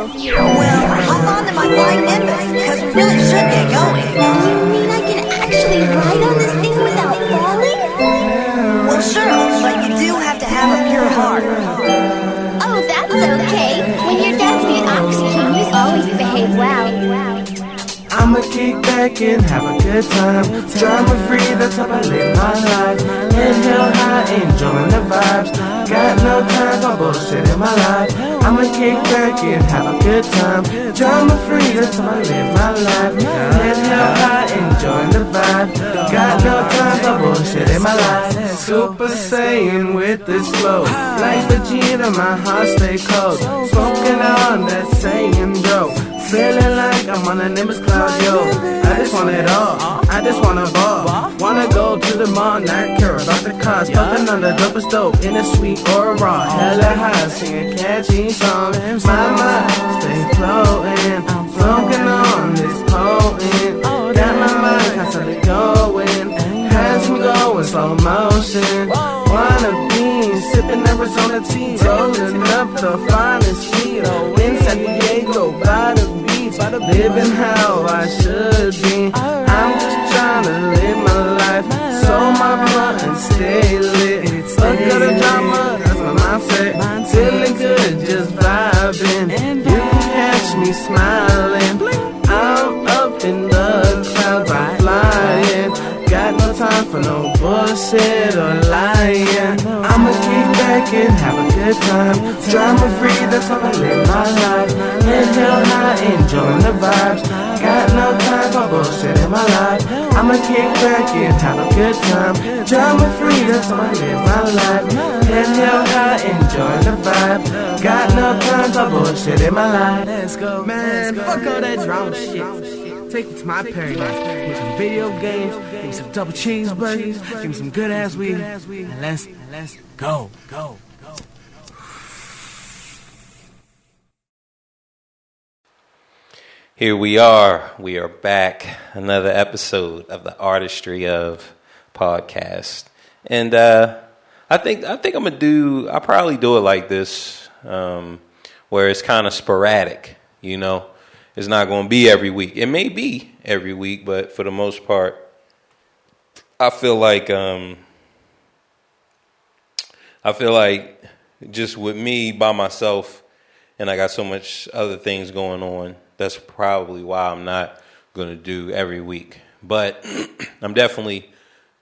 Well, hop on to my flying Nimbus, because we really should get going. You mean I can actually ride on this thing without falling? Well, sure, but you do have to have a pure heart. Oh, that's okay. When your dad's the Ox King, you always behave well. I'ma kick back and have a good time. Drama free, that's how I live my life. Inhale high, enjoying the vibes. Got no time for bullshit in my life. I'ma kick back and have a good time. Drama free, that's how I live my life. Inhale high, enjoying the vibe. Got no time for bullshit in my life. Super Saiyan with this flow. Like Vegeta, my heart stay cold. Smoking on that Saiyan dope. Feeling like I'm on a Nimbus cloud, yo. I just want it all, I just wanna ball. Wanna go to the mall, not care about the cost. Puffin' on the dopest dope, in a sweet or raw. Hella high, singing catchy songs. My mind stay floating, smoking on this potent. Got my mind constantly going, has me going slow motion. Wanna be sipping Arizona tea, rolling up the finest weed. In San Diego, by the beach, living how I should be. I'm just trying to live my life, so my blunt and stay lit. Look at the drama, that's my mindset. Feeling good, just vibing. You can catch me smiling. I'm up in the clouds, I'm flying. Got no time for no bullshit or lying. I'ma kick back and have a good time. Drama free, that's how I live my life. Inhale high, enjoying the vibes. Got no time for bullshit in my life. I'ma kick back and have a good time. Drama free, that's how I live my life. Inhale high, enjoying the vibe. Got no time for bullshit in my life. Let's go, man. Fuck all that drama shit. Take me to my paradise with some video games, give me some double cheeseburgers, give me some good ass weed, and let's go. Here we are back, another episode of the Artistry of Podcast. And I think I'll probably do it like this, where it's kind of sporadic, you know. It's not going to be every week. It may be every week, but for the most part, I feel like just with me by myself, and I got so much other things going on. That's probably why I'm not going to do every week. But I'm definitely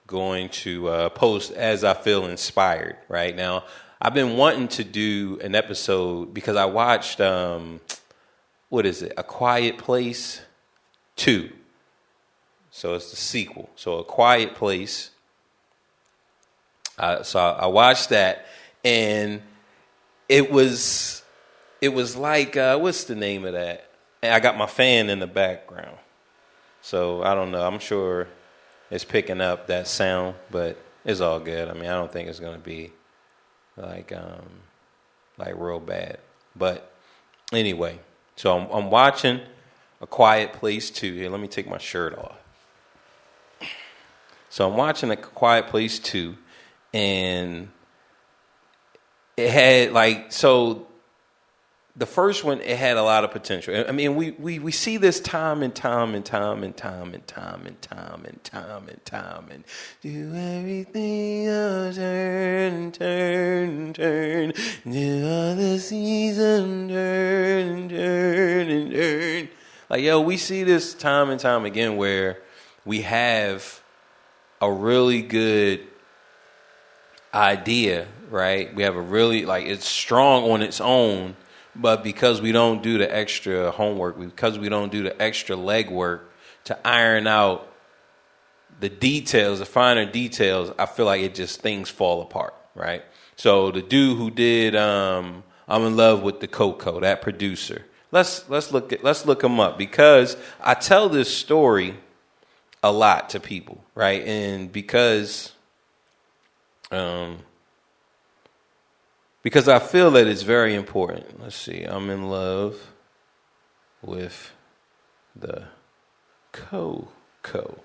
going to post as I feel inspired right now. I've been wanting to do an episode because I watched. What is it? A Quiet Place 2. So it's the sequel. So A Quiet Place. So I watched that, and it was like what's the name of that? And I got my fan in the background, so I don't know. I'm sure it's picking up that sound, but it's all good. I mean, I don't think it's gonna be like real bad. But anyway. So I'm watching A Quiet Place 2. Here, let me take my shirt off. So I'm watching A Quiet Place 2, and it had the first one, it had a lot of potential. I mean, we see this time and time and time and time and time and time and time and time and do everything turn, turn, turn. Do all the season turn, turn, and turn. Like, yo, we see this time and time again where we have a really good idea, right? We have a really, it's strong on its own. But because we don't do the extra homework, because we don't do the extra legwork to iron out the details, the finer details, I feel like things fall apart, right? So the dude who did I'm in Love with the Coco, that producer. Let's look him up, because I tell this story a lot to people, right? And because I feel that it's very important. Let's see. I'm in love with the Coco. All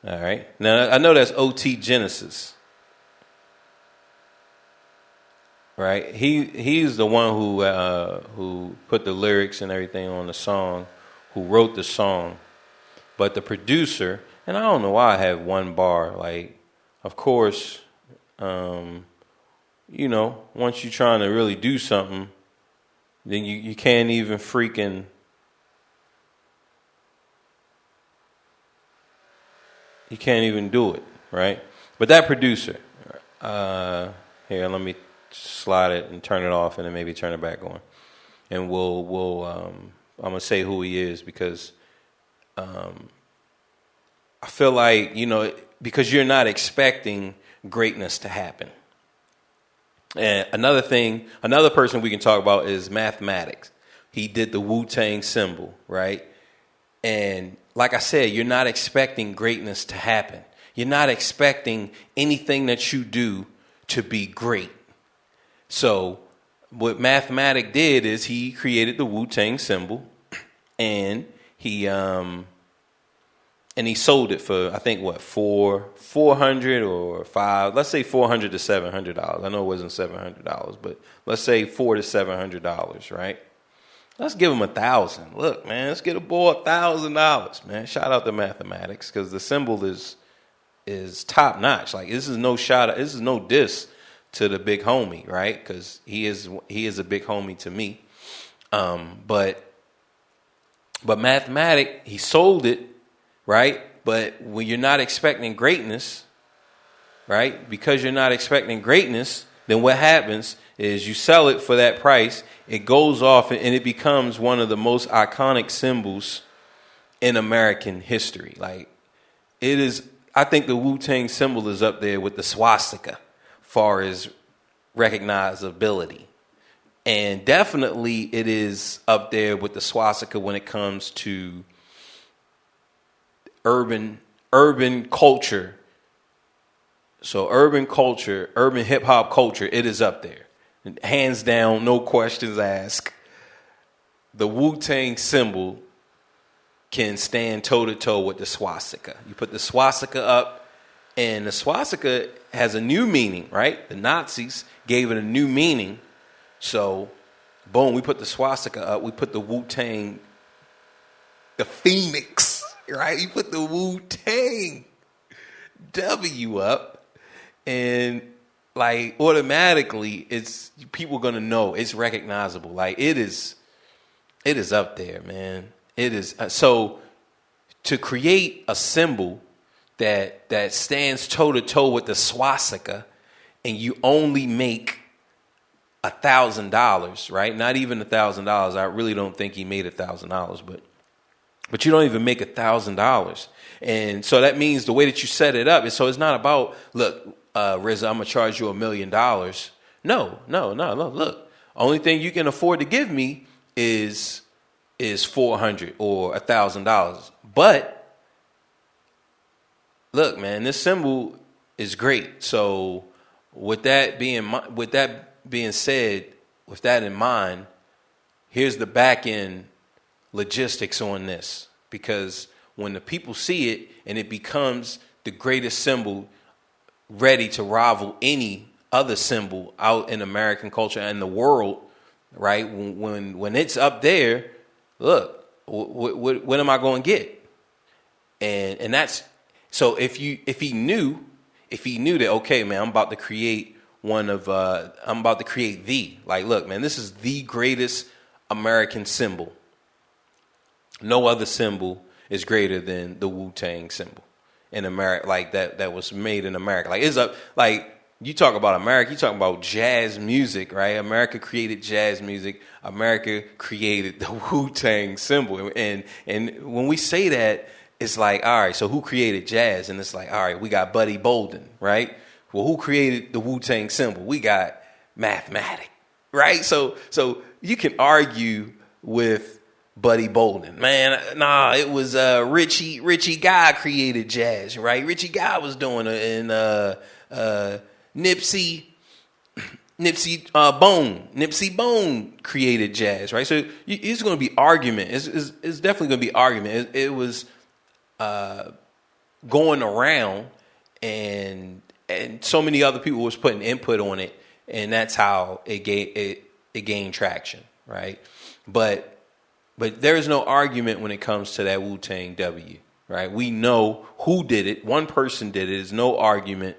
right. Now, I know that's OT Genesis. right? He's the one who put the lyrics and everything on the song, who wrote the song. But the producer, and I don't know why I have one bar. Like, of course, once you're trying to really do something, then you can't even freaking. You can't even do it, right? But that producer, here, let me slide it and turn it off, and then maybe turn it back on, and we'll I'm gonna say who he is because I feel like because you're not expecting greatness to happen. And another person we can talk about is Mathematics. He did the Wu-Tang symbol, right? And like I said, you're not expecting greatness to happen. You're not expecting anything that you do to be great. So what Mathematic did is he created the Wu-Tang symbol, and he sold it for, I think, $400 or $500. Let's say $400 to $700. I know it wasn't $700, but let's say $400 to $700, right? Let's give him $1,000. Look, man, let's get a boy $1,000, man. Shout out to Mathematics, because the symbol is top notch. Like, this is no diss to the big homie, right? Because he is a big homie to me. But Mathematic, he sold it, right? But when you're not expecting greatness, right? Because you're not expecting greatness, then what happens is you sell it for that price. It goes off and it becomes one of the most iconic symbols in American history. Like, it is, I think the Wu-Tang symbol is up there with the swastika far as recognizability. And definitely it is up there with the swastika when it comes to urban culture. So urban culture, urban hip hop culture, it is up there. Hands down, no questions asked. The Wu-Tang symbol can stand toe-to-toe with the swastika. You put the swastika up, and the swastika has a new meaning, right? The Nazis gave it a new meaning. So, boom, we put the swastika up. We put the Wu-Tang, the Phoenix, right? You put the Wu-Tang W up, and like automatically, it's people gonna know it's recognizable. Like it is up there, man. It is so to create a symbol that stands toe to toe with the swastika, and you only make $1,000, right? Not even $1,000. I really don't think he made $1,000, but you don't even make $1,000, and so that means the way that you set it up is so it's not about look. RZA, I'm gonna charge you $1 million. No. Look, only thing you can afford to give me is $400 or $1,000. But look, man, this symbol is great. So with that being said, with that in mind, here's the back end logistics on this, because when the people see it and it becomes the greatest symbol, ready to rival any other symbol out in American culture and the world, right? When it's up there, look, what am I going to get? And that's so if he knew that, okay, man, I'm about to create like, look, man, this is the greatest American symbol. No other symbol is greater than the Wu-Tang symbol in America, like that was made in America. Like it's up, like you talk about America, you talk about jazz music, right? America created jazz music. America created the Wu-Tang symbol. And when we say that, it's like, all right, so who created jazz? And it's like, all right, we got Buddy Bolden, right? Well, who created the Wu-Tang symbol? We got Mathematic, right? So you can argue with Buddy Bolden, man. Nah, it was Richie Guy created jazz, right? Richie Guy was doing it, and Nipsey Bone created jazz, right? So it's going to be argument. It's definitely going to be argument. It was going around, and so many other people was putting input on it and that's how it gained traction, right? But there is no argument when it comes to that Wu-Tang W, right? We know who did it. One person did it. There's no argument.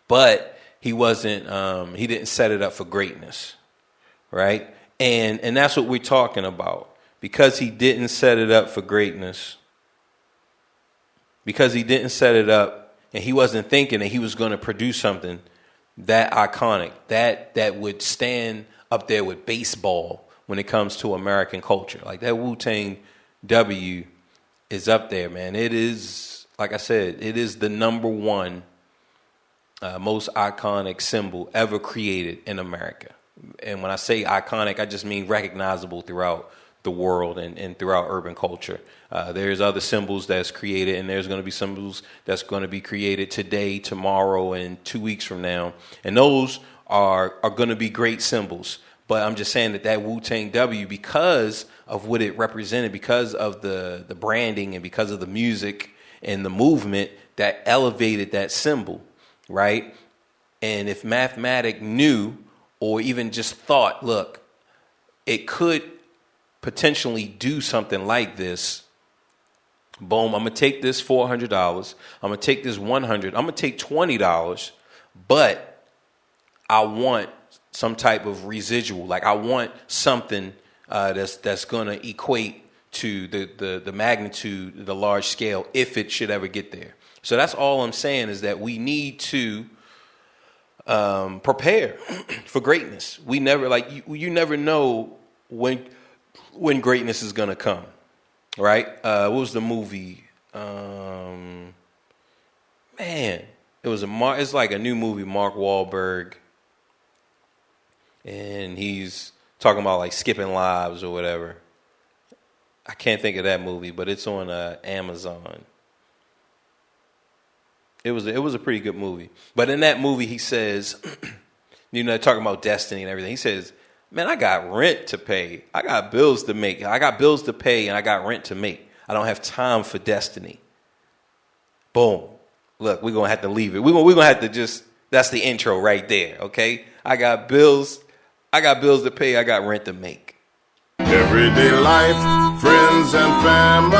But he wasn't. He didn't set it up for greatness, right? And that's what we're talking about. Because he didn't set it up for greatness. Because he didn't set it up, and he wasn't thinking that he was going to produce something that iconic, that would stand up there with baseball when it comes to American culture. Like that Wu-Tang W is up there, man. It is, like I said, it is the number one most iconic symbol ever created in America. And when I say iconic, I just mean recognizable throughout the world and throughout urban culture. There's other symbols that's created, and there's going to be symbols that's going to be created today, tomorrow, and 2 weeks from now. And those are going to be great symbols. But I'm just saying that Wu-Tang W, because of what it represented, because of the branding and because of the music and the movement that elevated that symbol, right? And if Mathematic knew or even just thought, look, it could potentially do something like this, boom, I'm going to take this $400. I'm going to take this $100. I'm going to take $20, but I want some type of residual. Like I want something that's going to equate to the magnitude, the large scale, if it should ever get there. So that's all I'm saying, is that we need to prepare for greatness. We never, like, you never know when greatness is going to come, right? What was the movie? Man, it's like a new movie, Mark Wahlberg. And he's talking about like skipping lives or whatever. I can't think of that movie, but it's on Amazon. It was a pretty good movie. But in that movie, he says, talking about destiny and everything. He says, man, I got rent to pay. I got bills to make. I got bills to pay, and I got rent to make. I don't have time for destiny. Boom. Look, we're going to have to leave it. We're going to have to just, that's the intro right there, okay? I got bills to pay. I got rent to make. Everyday life, friends and family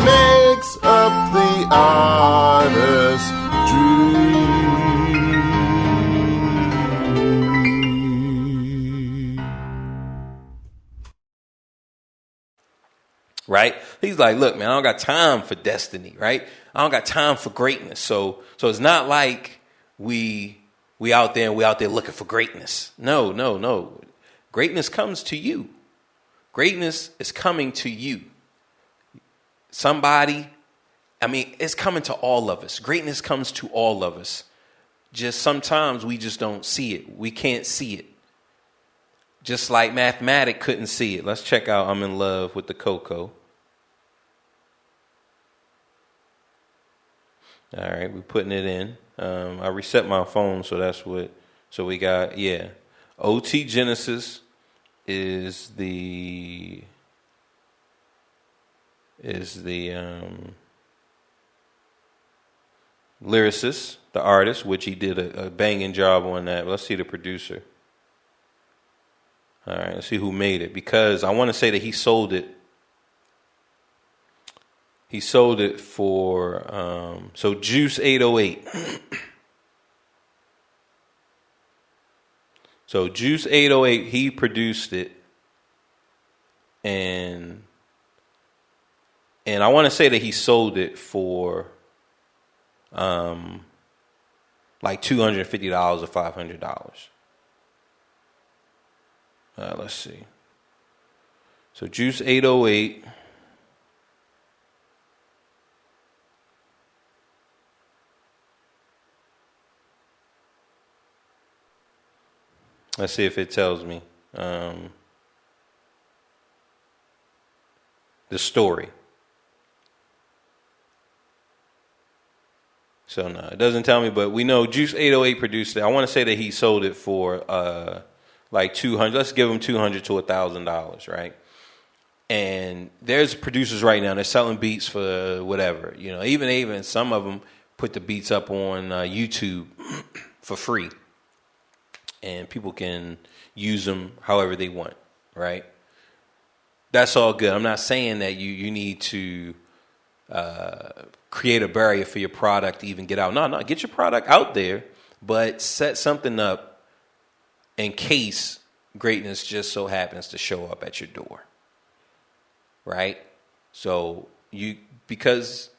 makes up the artist's dream. Right? He's like, look, man, I don't got time for destiny, right? I don't got time for greatness. So it's not like we out there and we out there looking for greatness. No. Greatness comes to you. Greatness is coming to you. It's coming to all of us. Greatness comes to all of us. Just sometimes we just don't see it. We can't see it. Just like Mathematic couldn't see it. Let's check out I'm in Love with the Coco. All right, we're putting it in. I reset my phone, so we got, OT Genesis is the lyricist, the artist, which he did a banging job on that. Let's see the producer. All right, let's see who made it, because I want to say that he sold it. He sold it for, so Juice 808. So Juice 808, he produced it. And I want to say that he sold it for like $250 or $500. Let's see. So Juice 808. Let's see if it tells me the story. So no, it doesn't tell me, but we know Juice 808 produced it. I want to say that he sold it for like $200. Let's give him $200 to $1,000, right? And there's producers right now, they're selling beats for whatever, even some of them put the beats up on YouTube for free, and people can use them however they want, right? That's all good. I'm not saying that you need to create a barrier for your product to even get out. No, get your product out there, but set something up in case greatness just so happens to show up at your door, right? So because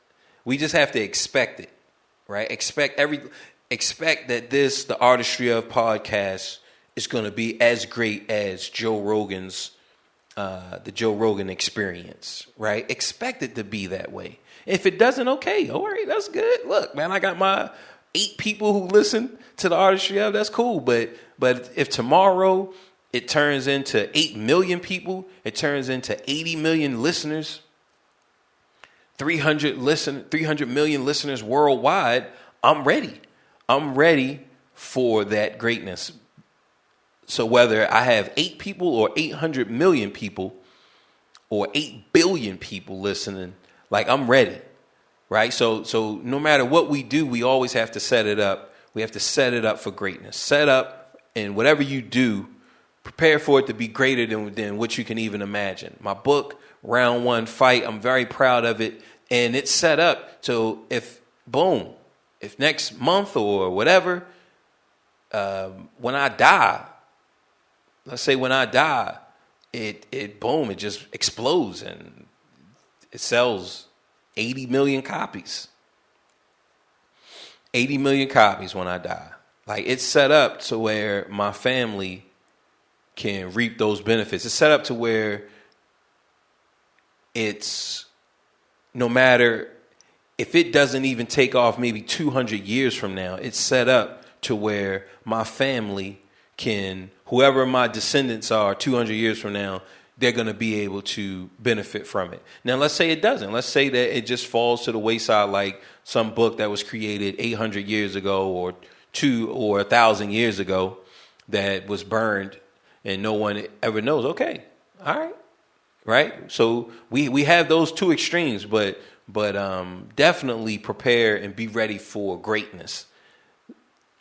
we just have to expect it, right? Expect that the artistry of podcasts is going to be as great as Joe Rogan's, the Joe Rogan experience, right? Expect it to be that way. If it doesn't, okay, all right, that's good. Look, man, I got my 8 people who listen to the artistry of, that's cool. But if tomorrow it turns into 8 million people, it turns into 80 million listeners, 300 million listeners worldwide, I'm ready. I'm ready for that greatness. So whether I have 8 people or 800 million people or 8 billion people listening, like, I'm ready, right? So no matter what we do, we always have to set it up. We have to set it up for greatness. Set up, and whatever you do, prepare for it to be greater than what you can even imagine. My book, Round One Fight, I'm very proud of it. And it's set up. So if next month or whatever, when I die, let's say when I die, it just explodes and it sells 80 million copies. 80 million copies when I die. Like, it's set up to where my family can reap those benefits. It's set up to where it's, no matter if it doesn't even take off maybe 200 years from now, it's set up to where my family can, whoever my descendants are 200 years from now, they're going to be able to benefit from it. Now, let's say it doesn't. Let's say that it just falls to the wayside, like some book that was created 800 years ago or 1,000 years ago that was burned and no one ever knows. Okay, all right, right? So we have those two extremes, but definitely prepare and be ready for greatness.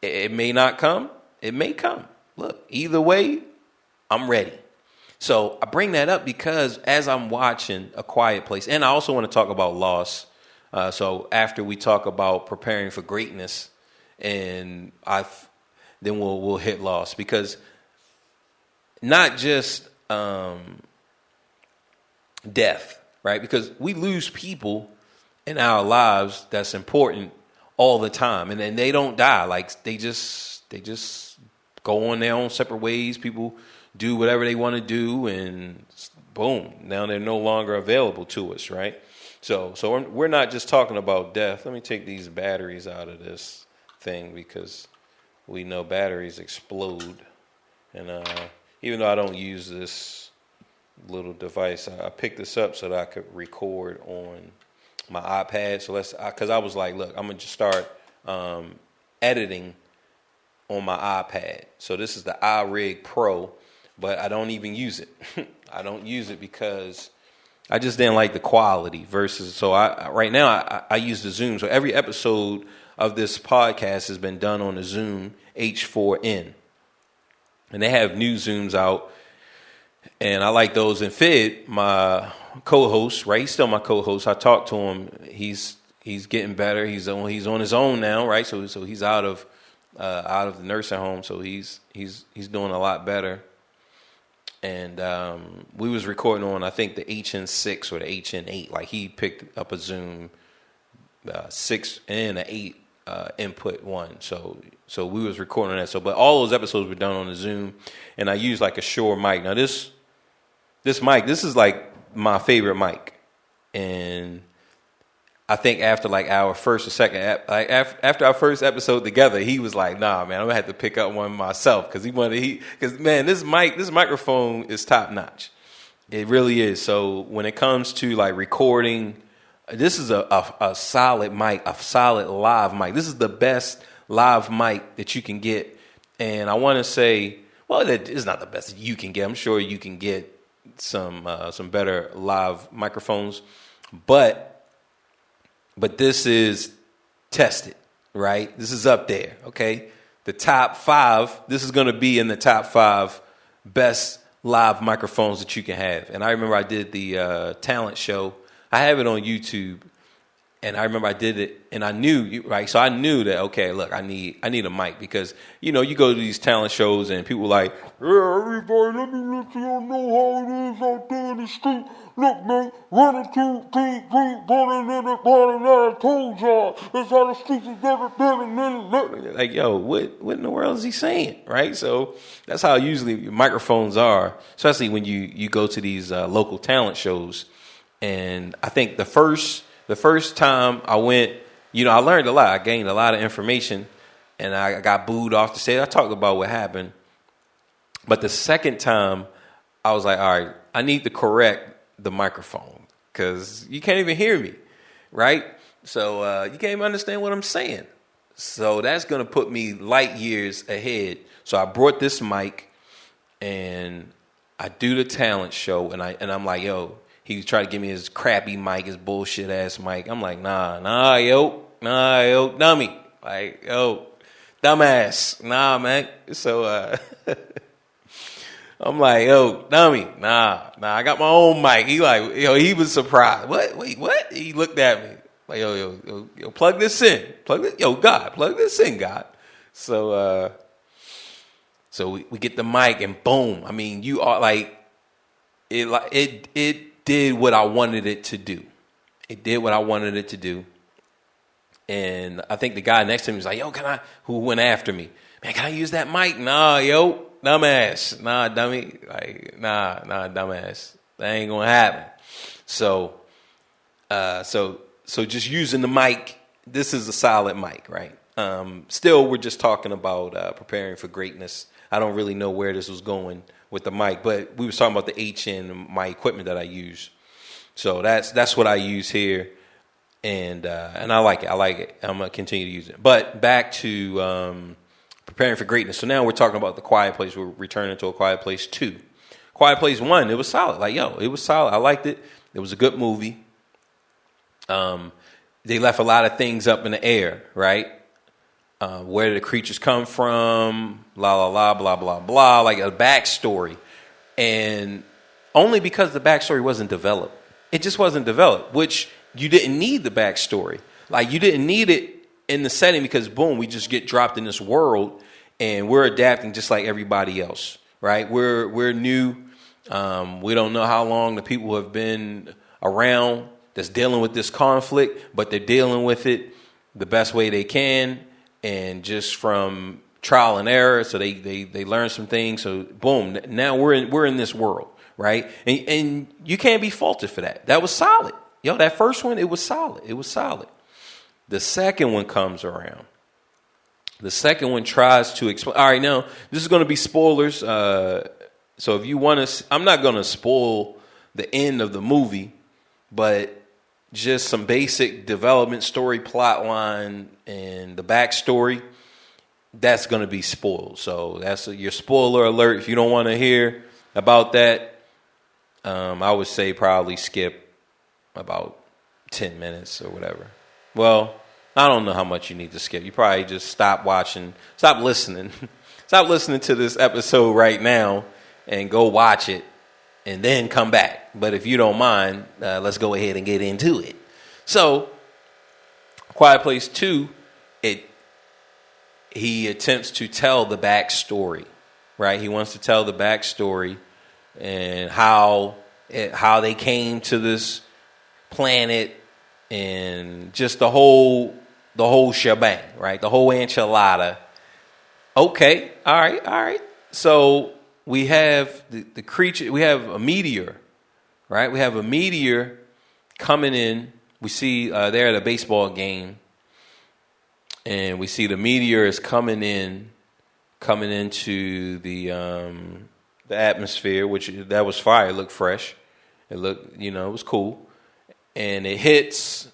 It may not come. It may come. Look, either way, I'm ready. So I bring that up because as I'm watching A Quiet Place, and I also want to talk about loss. So after we talk about preparing for greatness, and then we'll hit loss, because not just death, right? Because we lose people in our lives that's important all the time, and then they don't die. Like, they just go on their own separate ways. People do whatever they want to do, and boom, now they're no longer available to us, right? So we're not just talking about death. Let me take these batteries out of this thing, because we know batteries explode. And even though I don't use this little device, I picked this up so that I could record on my iPad. So because I was like, look, I'm going to just start editing on my iPad. So this is the iRig Pro, but I don't even use it. I don't use it because I just didn't like the quality versus. So right now I use the Zoom. So every episode of this podcast has been done on the Zoom H4n, and they have new Zooms out, and I like those. And Fid, my co-host, right? He's still my co-host. I talked to him. He's getting better. He's on his own now, right? So he's out of the nursing home. So he's doing a lot better. And we was recording on, I think, the HN6 or the HN8. Like, he picked up a Zoom 6 and an 8 input one. So we was recording on that. So, but all those episodes were done on the Zoom, and I used like a Shure mic. Now this mic, this is like my favorite mic, and I think after like our first or second, after our first episode together, he was like, "Nah, man, I'm gonna have to pick up one myself," because man, this microphone is top notch. It really is. So when it comes to like recording, this is a solid mic, a solid live mic. This is the best live mic that you can get, and I want to say, well, it is not the best that you can get. I'm sure you can get some better live microphones, but this is tested, right? This is up there, okay? The top 5, this is going to be in the top 5 best live microphones that you can have. And I remember I did the talent show. I have it on YouTube. And I remember I did it, and I knew, right? So I knew that, okay, look, I need a mic because, you know, you go to these talent shows and people like, yeah, everybody, let me let you know how it is out there in the street. Look, man, running to deep, running in the bottom of the told y'all. That's how the streets is ever been. Like, yo, what in the world is he saying, right? So that's how usually microphones are, especially when you go to these local talent shows. And I think the first time I went, you know, I learned a lot. I gained a lot of information, and I got booed off the stage. I talked about what happened. But the second time, I was like, all right, I need to correct the microphone because you can't even hear me, right? So you can't even understand what I'm saying. So that's going to put me light years ahead. So I brought this mic, and I do the talent show, and I'm like, yo, he tried to give me his crappy mic, his bullshit ass mic. I'm like, nah, yo, dummy. Like, yo, dumbass. Nah, man. So I'm like, yo, dummy. Nah, I got my own mic. He like, yo, he was surprised. What? Wait, what? He looked at me. Like, yo, plug this in. God, plug this in, God. So we get the mic and boom. I mean, you are like, it did what I wanted it to do. It did what I wanted it to do. And I think the guy next to me was like, yo, who went after me? Man, can I use that mic? Nah, yo, dumbass. Nah, dummy. Like, nah, dumbass. That ain't gonna happen. So just using the mic, this is a solid mic, right? Still, we're just talking about preparing for greatness. I don't really know where this was going with the mic, but we was talking about the HN, my equipment that I use. So that's what I use here, and I like it. I'm gonna continue to use it. But back to preparing for greatness. So now we're talking about the Quiet Place. We're returning to A Quiet Place 2. Quiet Place 1, it was solid. Like, yo, it was solid. I liked it. It was a good movie. They left a lot of things up in the air, right? Where did the creatures come from? Blah, blah, like a backstory. And only because the backstory wasn't developed. It just wasn't developed, which you didn't need the backstory. Like, you didn't need it in the setting because, boom, we just get dropped in this world and we're adapting just like everybody else, right? We're new. We don't know how long the people have been around that's dealing with this conflict, but they're dealing with it the best way they can. And just from trial and error, so they learn some things. So boom, now we're in this world, right? And you can't be faulted for that. That was solid, yo. That first one, it was solid. It was solid. The second one comes around. The second one tries to explain. All right, now this is going to be spoilers. So if you want to, I'm not going to spoil the end of the movie, but just some basic development, story, plot line, and the backstory, that's going to be spoiled. So that's your spoiler alert. If you don't want to hear about that, I would say probably skip about 10 minutes or whatever. Well, I don't know how much you need to skip. You probably just stop listening. Stop listening to this episode right now and go watch it. And then come back. But if you don't mind, let's go ahead and get into it. So, Quiet Place 2, he attempts to tell the backstory, right? He wants to tell the backstory and how they came to this planet and just the whole shebang, right? The whole enchilada. Okay, all right. So we have the creature, we have a meteor, right? We have a meteor coming in. We see they're at a baseball game, and we see the meteor is coming into the atmosphere, which that was fire. It looked fresh. It looked, it was cool. And it hits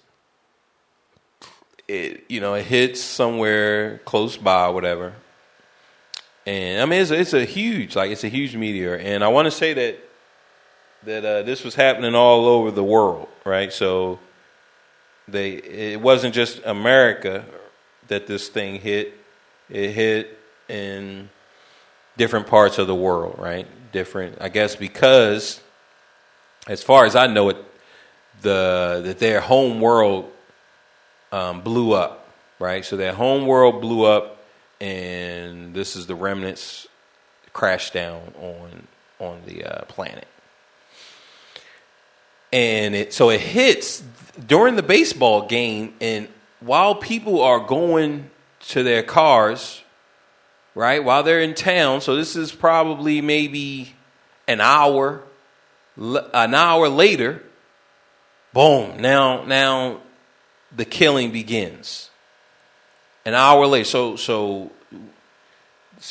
somewhere close by, or whatever. And I mean, it's a huge meteor, and I want to say that this was happening all over the world, right? So it wasn't just America that this thing hit. It hit in different parts of the world, right? Different, I guess, because as far as I know it, that their home world blew up, right? So their home world blew up, and this is the remnants crashed down on the planet. And it hits during the baseball game, and while people are going to their cars, right, while they're in town, so this is probably maybe an hour later, boom, now the killing begins. An hour later, so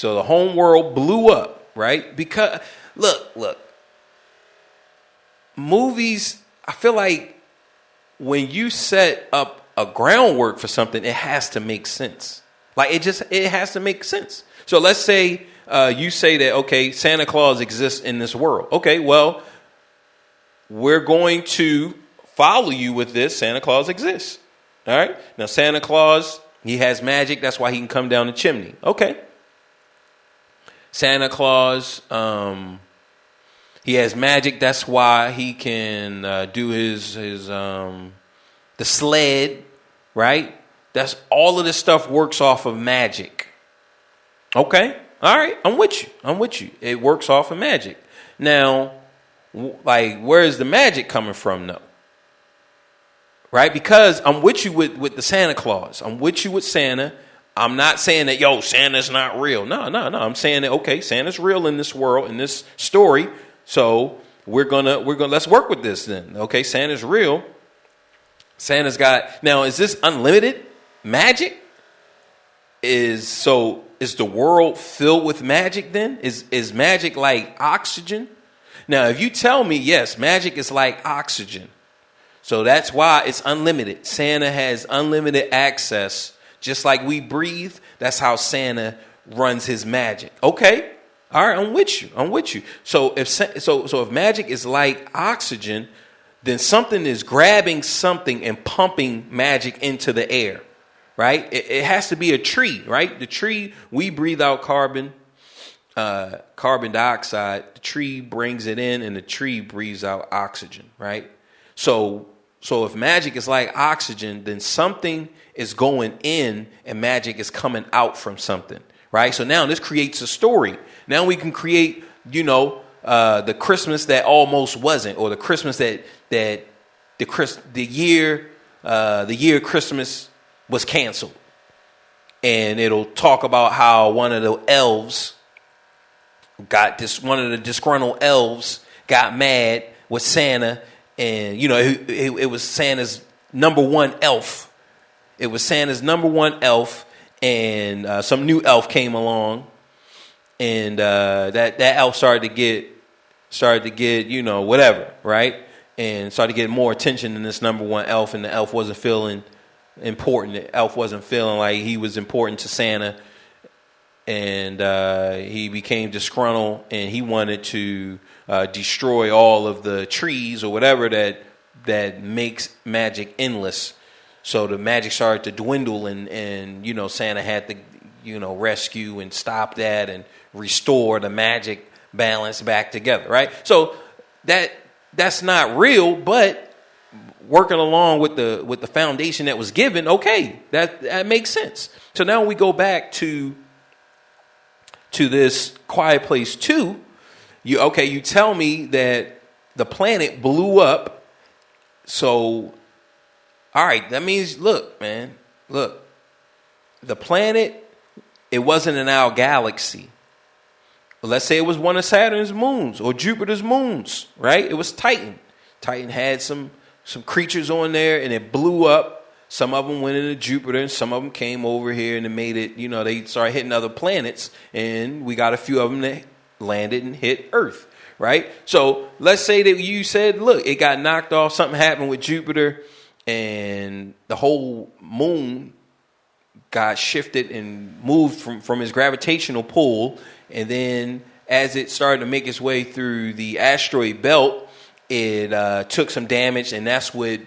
the home world blew up, right? Because look, movies, I feel like when you set up a groundwork for something, it has to make sense. Like it has to make sense. So let's say you say that, okay, Santa Claus exists in this world. Okay, well, we're going to follow you with this. Santa Claus exists. All right. Now, Santa Claus, he has magic. That's why he can come down the chimney. Okay. Santa Claus, he has magic. That's why he can do his the sled, right? That's all of this stuff works off of magic. Okay. All right. I'm with you. It works off of magic. Now, like, where is the magic coming from, though? Right? Because I'm with you with the Santa Claus. I'm with you with Santa. I'm not saying that, Santa's not real. No. I'm saying that, okay, Santa's real in this world, in this story. So we're gonna let's work with this then. Okay, Santa's real. Santa's got, now, is this unlimited magic? Is the world filled with magic then? Is magic like oxygen? Now, if you tell me, yes, magic is like oxygen, so that's why it's unlimited. Santa has unlimited access, just like we breathe. That's how Santa runs his magic. Okay, all right, I'm with you. So if magic is like oxygen, then something is grabbing something and pumping magic into the air, right? It has to be a tree, right? The tree, we breathe out carbon dioxide. The tree brings it in, and the tree breathes out oxygen, right? So if magic is like oxygen, then something is going in and magic is coming out from something, right? So now this creates a story. Now we can create, the Christmas that almost wasn't, or the Christmas that the year Christmas was canceled. And it'll talk about how one of the disgruntled elves got mad with Santa, and it was Santa's number one elf. It was Santa's number one elf, and some new elf came along, and that elf started to get whatever, right? And started getting more attention than this number one elf, and the elf wasn't feeling important. The elf wasn't feeling like he was important to Santa, and he became disgruntled, and he wanted to destroy all of the trees or whatever that makes magic endless. So the magic started to dwindle, and Santa had to rescue and stop that and restore the magic balance back together, right? So that's not real, but working along with the foundation that was given, okay, that makes sense. So now we go back to this Quiet Place 2. You tell me that the planet blew up. So, all right, that means, look, the planet, it wasn't in our galaxy. Let's say it was one of Saturn's moons or Jupiter's moons, right? It was Titan. Titan had some creatures on there, and it blew up. Some of them went into Jupiter, and some of them came over here, and it made it, they started hitting other planets, and we got a few of them that landed and hit Earth, right? So let's say that you said, look, it got knocked off, something happened with Jupiter, and the whole moon got shifted and moved from its gravitational pull, and then as it started to make its way through the asteroid belt, it took some damage, and that's what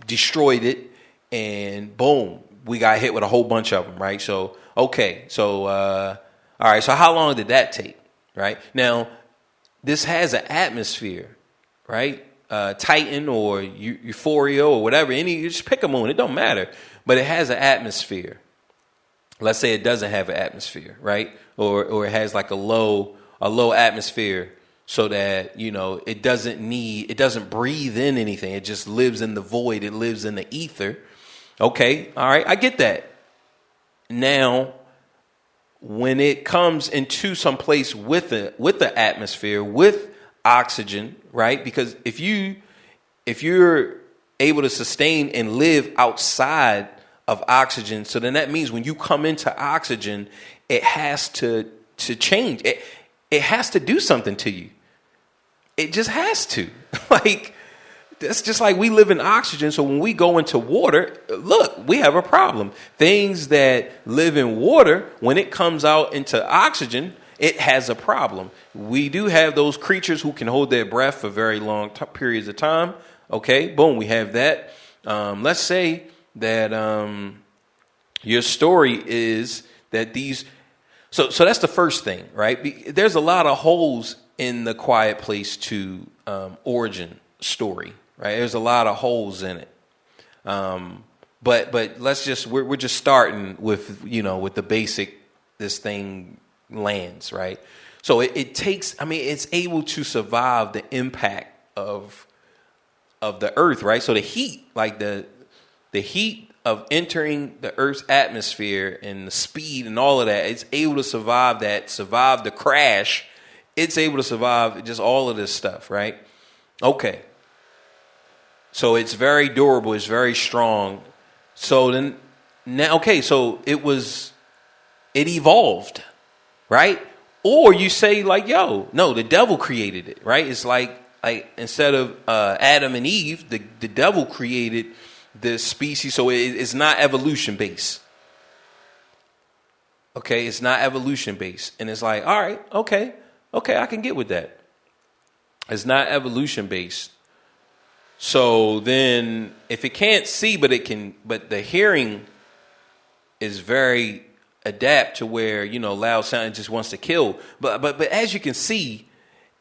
destroyed it, and boom, we got hit with a whole bunch of them, right? So, okay. So, all right. So how long did that take, right? Now, this has an atmosphere, right? Titan or Euphoria or whatever, you just pick a moon. It don't matter. But it has an atmosphere. Let's say it doesn't have an atmosphere, right? Or it has like a low atmosphere, so that, it doesn't breathe in anything. It just lives in the void. It lives in the ether. Okay, all right, I get that. Now, when it comes into some place with the atmosphere, with oxygen, right? Because if you're able to sustain and live outside of oxygen, so then that means when you come into oxygen, it has to change. It has to do something to you. It just has to. Like, that's just like we live in oxygen. So when we go into water, look, we have a problem. Things that live in water, when it comes out into oxygen, it has a problem. We do have those creatures who can hold their breath for very long periods of time. Okay, boom, we have that. Let's say that your story is that these... So that's the first thing, right? There's a lot of holes in the Quiet Place 2 origin story, right? There's a lot of holes in it. But let's just... We're just starting with, with the basic, this thing lands, right? So it takes, it's able to survive the impact of the earth, right? So the heat, like the heat of entering the earth's atmosphere and the speed and all of that, it's able to survive the crash. It's able to survive just all of this stuff, right? Okay. So it's very durable. It's very strong. So then now, okay, so it evolved. Right? Or you say like, yo, no, the devil created it, right? It's like instead of Adam and Eve, the devil created this species. So it's not evolution based. Okay, it's not evolution based. And it's like, all right, okay, I can get with that. It's not evolution based. So then if it can't see, but the hearing is very adapt to where, loud sound just wants to kill. But as you can see,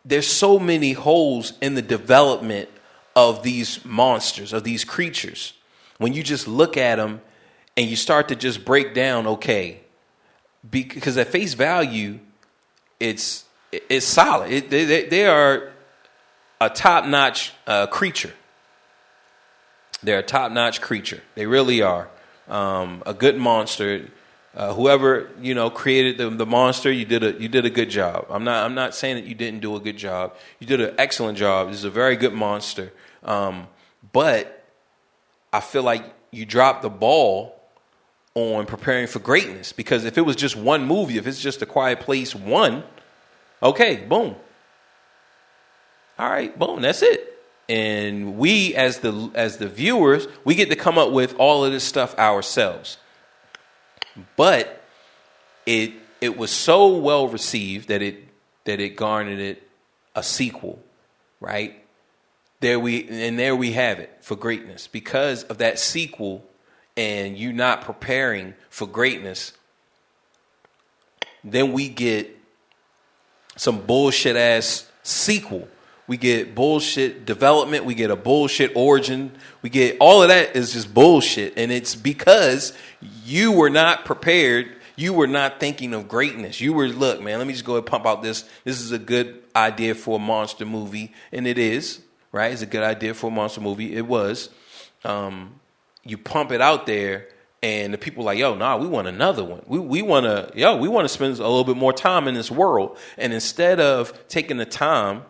there's so many holes in the development of these monsters, of these creatures. When you just look at them and you start to just break down, okay, because at face value, it's solid. They are a top-notch creature. They're a top-notch creature. They really are. A good monster. Whoever created the monster, you did a good job. I'm not saying that you didn't do a good job. You did an excellent job. This is a very good monster. But I feel like you dropped the ball on preparing for greatness, because if it was just one movie, if it's just A Quiet Place 1, okay, boom. All right, boom, that's it. And we as the viewers, we get to come up with all of this stuff ourselves. But it was so well received that it garnered it a sequel, right? There we have it for greatness. Because of that sequel and you not preparing for greatness, then we get some bullshit ass sequel. We get bullshit development. We get a bullshit origin. We get all of that is just bullshit. And it's because you were not prepared. You were not thinking of greatness. You were, look, man, let me just go ahead and pump out this. This is a good idea for a monster movie. And it is, right? It's a good idea for a monster movie. It was. You pump it out there and the people are like, yo, nah, we want another one. We want to spend a little bit more time in this world. And instead of taking the time,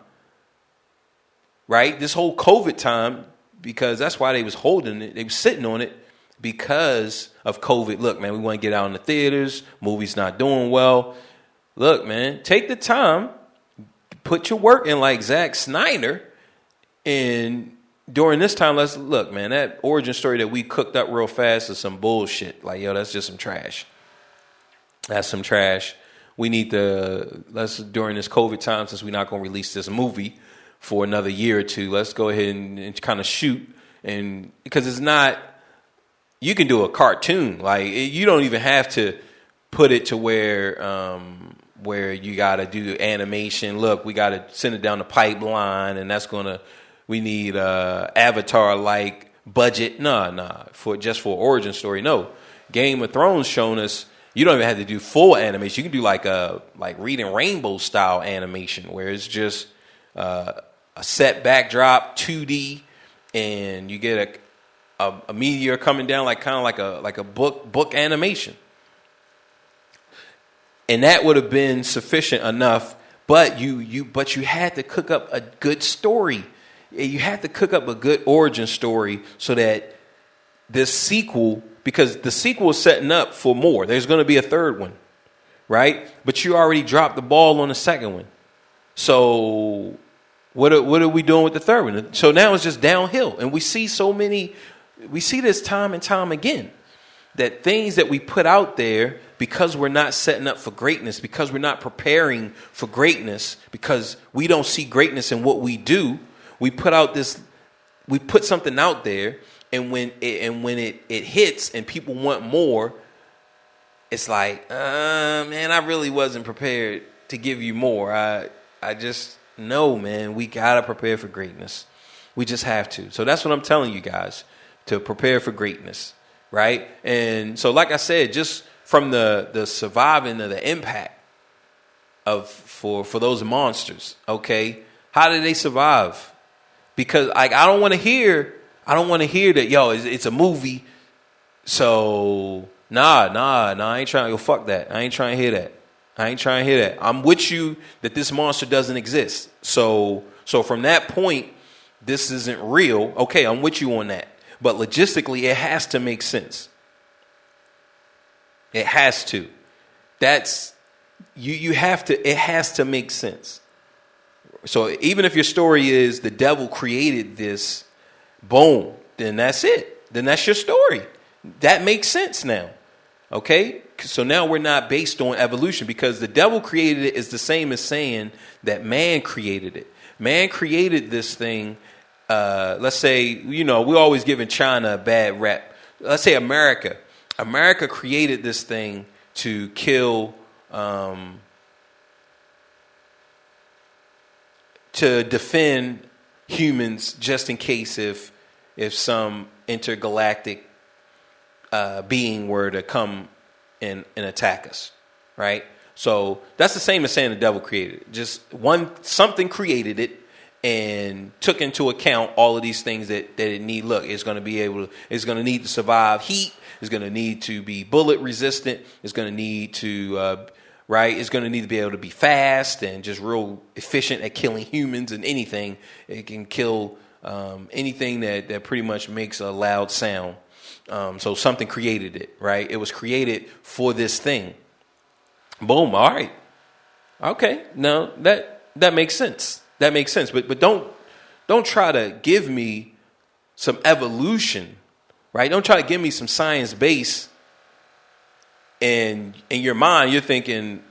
right, this whole COVID time, because that's why they was holding it. They was sitting on it because of COVID. Look, man, we want to get out in the theaters. Movies not doing well. Look, man, take the time, put your work in like Zack Snyder. And during this time, let's look, man, that origin story that we cooked up real fast is some bullshit. Like, yo, that's just some trash. That's some trash. We need to, during this COVID time, since we're not going to release this movie for another year or two, let's go ahead and kind of shoot and because it's not, you can do a cartoon. Like you don't even have to put it to where you got to do animation. Look, we got to send it down the pipeline, and we need Avatar like budget. Nah, for origin story. No, Game of Thrones shown us you don't even have to do full animation. You can do like Reading Rainbow style animation, where it's just a set backdrop, 2D, and you get a meteor coming down, kind of like a book animation. And that would have been sufficient enough, but you had to cook up a good story. You had to cook up a good origin story so that this sequel, because the sequel is setting up for more. There's going to be a third one, right? But you already dropped the ball on the second one. So what are we doing with the third one? So now it's just downhill, and we see this time and time again, that things that we put out there, because we're not setting up for greatness, because we're not preparing for greatness, because we don't see greatness in what we do, we put something out there, and when it hits and people want more, it's like, man, I really wasn't prepared to give you more. I just know, man, we gotta prepare for greatness. We just have to. So that's what I'm telling you guys, to prepare for greatness, right? And so, like I said, just from the surviving of the impact for those monsters, okay? How did they survive? Because I don't want to hear that, yo, it's a movie. So nah, I ain't trying to fuck that. I ain't trying to hear that. I'm with you that this monster doesn't exist. So from that point, this isn't real. Okay, I'm with you on that. But logistically, it has to make sense. It has to. That's you have to. It has to make sense. So even if your story is the devil created this, boom, then that's it. Then that's your story. That makes sense now. Okay? So now we're not based on evolution, because the devil created it is the same as saying that man created it. Man created this thing. Let's say, we're always giving China a bad rep. Let's say America. America created this thing to kill, to defend humans, just in case if some intergalactic being were to come and attack us, right? So that's the same as saying the devil created it. Just something created it and took into account all of these things that it need. Look, it's going to need to survive heat. It's going to need to be bullet resistant. It's going to need to, it's going to need to be able to be fast and just real efficient at killing humans and anything. It can kill anything that pretty much makes a loud sound. So something created it, right? It was created for this thing. Boom. All right. Okay. Now that makes sense. That makes sense. But don't try to give me some evolution, right? Don't try to give me some science base. And in your mind, you're thinking,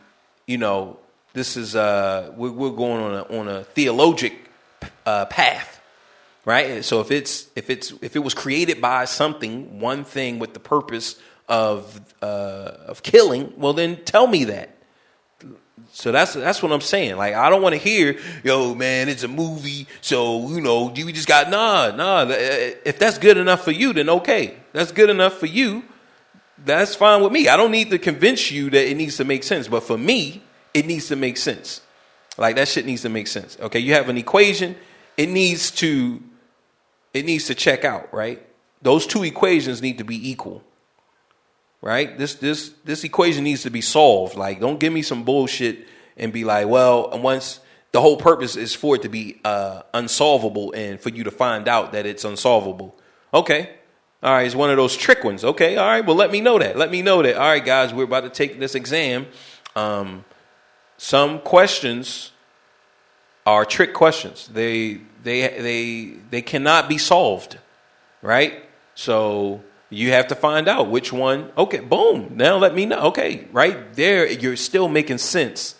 this is we're going on a theologic path, right? So if it was created by one thing with the purpose of killing, well, then tell me that. So that's what I'm saying. Like, I don't want to hear, yo, man, it's a movie. So, we just got, nah. If that's good enough for you, then okay. That's good enough for you. That's fine with me. I don't need to convince you that it needs to make sense. But for me, it needs to make sense. Like, that shit needs to make sense. Okay, you have an equation. It needs to check out, right? Those two equations need to be equal. Right? This equation needs to be solved. Like, don't give me some bullshit and be like, well, once the whole purpose is for it to be unsolvable and for you to find out that it's unsolvable. Okay. All right. It's one of those trick ones. Okay. All right. Well, let me know that. All right, guys, we're about to take this exam. Some questions are trick questions. They cannot be solved. Right? So you have to find out which one. Okay, boom. Now let me know. Okay, right there, you're still making sense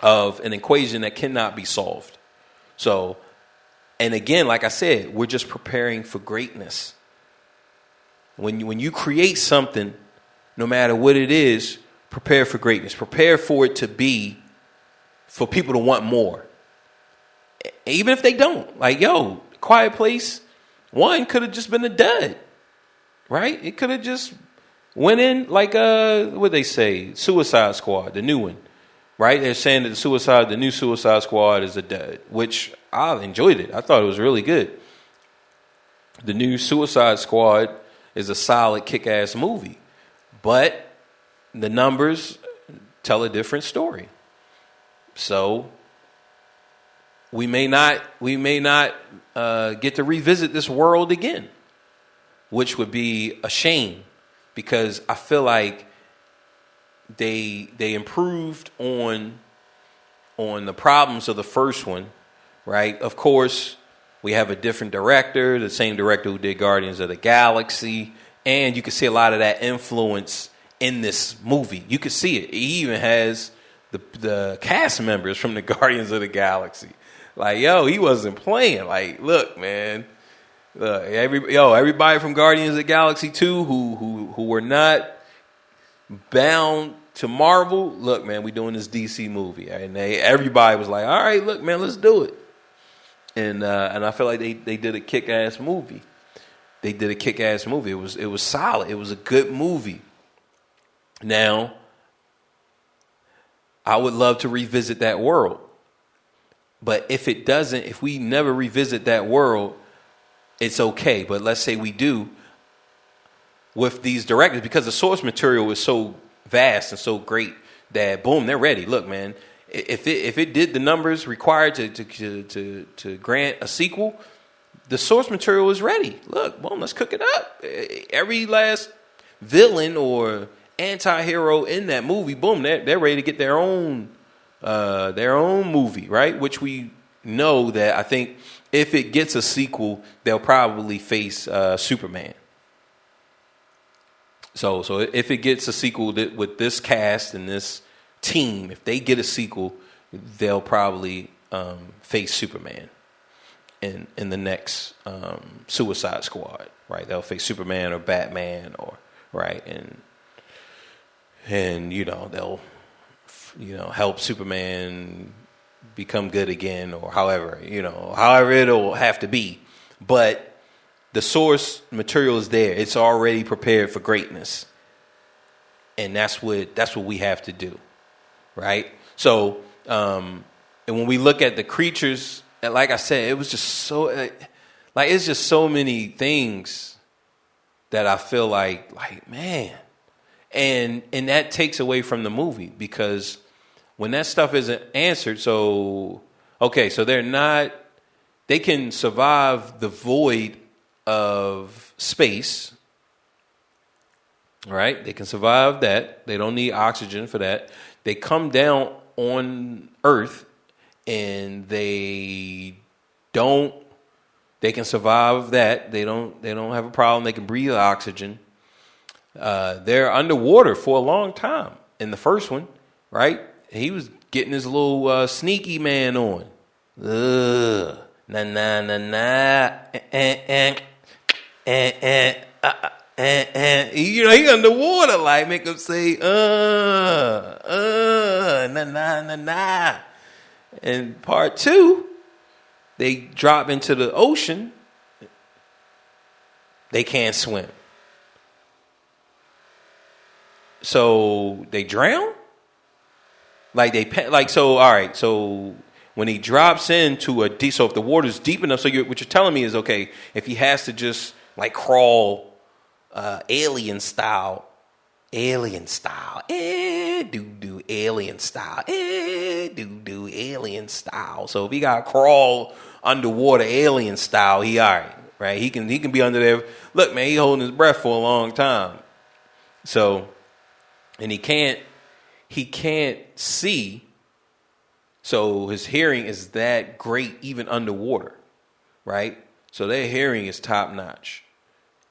of an equation that cannot be solved. So And again, like I said, we're just preparing for greatness. When you create something, no matter what it is, prepare for greatness. Prepare for it to be, for people to want more. Even if they don't. Like, yo, Quiet Place 1 could have just been a dud. Right? It could have just went in like, what they say, Suicide Squad, the new one. Right? They're saying that the new Suicide Squad is a dud, which I enjoyed it. I thought it was really good. The new Suicide Squad is a solid kick-ass movie. But the numbers tell a different story. So we may not get to revisit this world again, which would be a shame, because I feel like they improved on the problems of the first one, right? Of course, we have a different director, the same director who did Guardians of the Galaxy, and you can see a lot of that influence in this movie. You can see it. He even has the cast members from the Guardians of the Galaxy. Like, yo, he wasn't playing. Like, look, man. Look, everybody from Guardians of the Galaxy 2 who were not bound to Marvel, look, man, we doing this DC movie. And everybody was like, all right, look, man, let's do it. And I feel like they did a kick-ass movie. They did a kick-ass movie. It was solid. It was a good movie. Now, I would love to revisit that world. But if we never revisit that world, it's okay. But let's say we do with these directors, because the source material is so vast and so great that, boom, they're ready. Look, man, if it did the numbers required to grant a sequel, the source material is ready. Look, boom, let's cook it up. Every last villain or anti-hero in that movie, boom, they're ready to get their own movie, right? Which we know that I think if it gets a sequel, they'll probably face Superman. So if it gets a sequel with this cast and this team, if they get a sequel, they'll probably face Superman in the next Suicide Squad, right? They'll face Superman or Batman, or right, and they'll help Superman become good again, or however it'll have to be. But the source material is there. It's already prepared for greatness. And that's what we have to do. Right? So, and when we look at the creatures, like I said, it was just so, it's just so many things that I feel like, man. And that takes away from the movie, because when that stuff isn't answered, so they can survive the void of space, right? They can survive that. They don't need oxygen for that. They come down on Earth and they can survive that. They don't have a problem. They can breathe oxygen. They're underwater for a long time. In the first one, right? He was getting his little sneaky man on. Ugh. Na na na na. He underwater, like, make him say na na na na. And part 2, they drop into the ocean. They can't swim, so they drown. All right. So when he drops into a deep, so if the water's deep enough, so what you're telling me is, okay, if he has to just crawl, alien style, alien style, alien style. So if he got to crawl underwater, alien style, he all right? He can be under there. Look, man, he holding his breath for a long time. So, and he can't see. So his hearing is that great even underwater, right? So their hearing is top notch.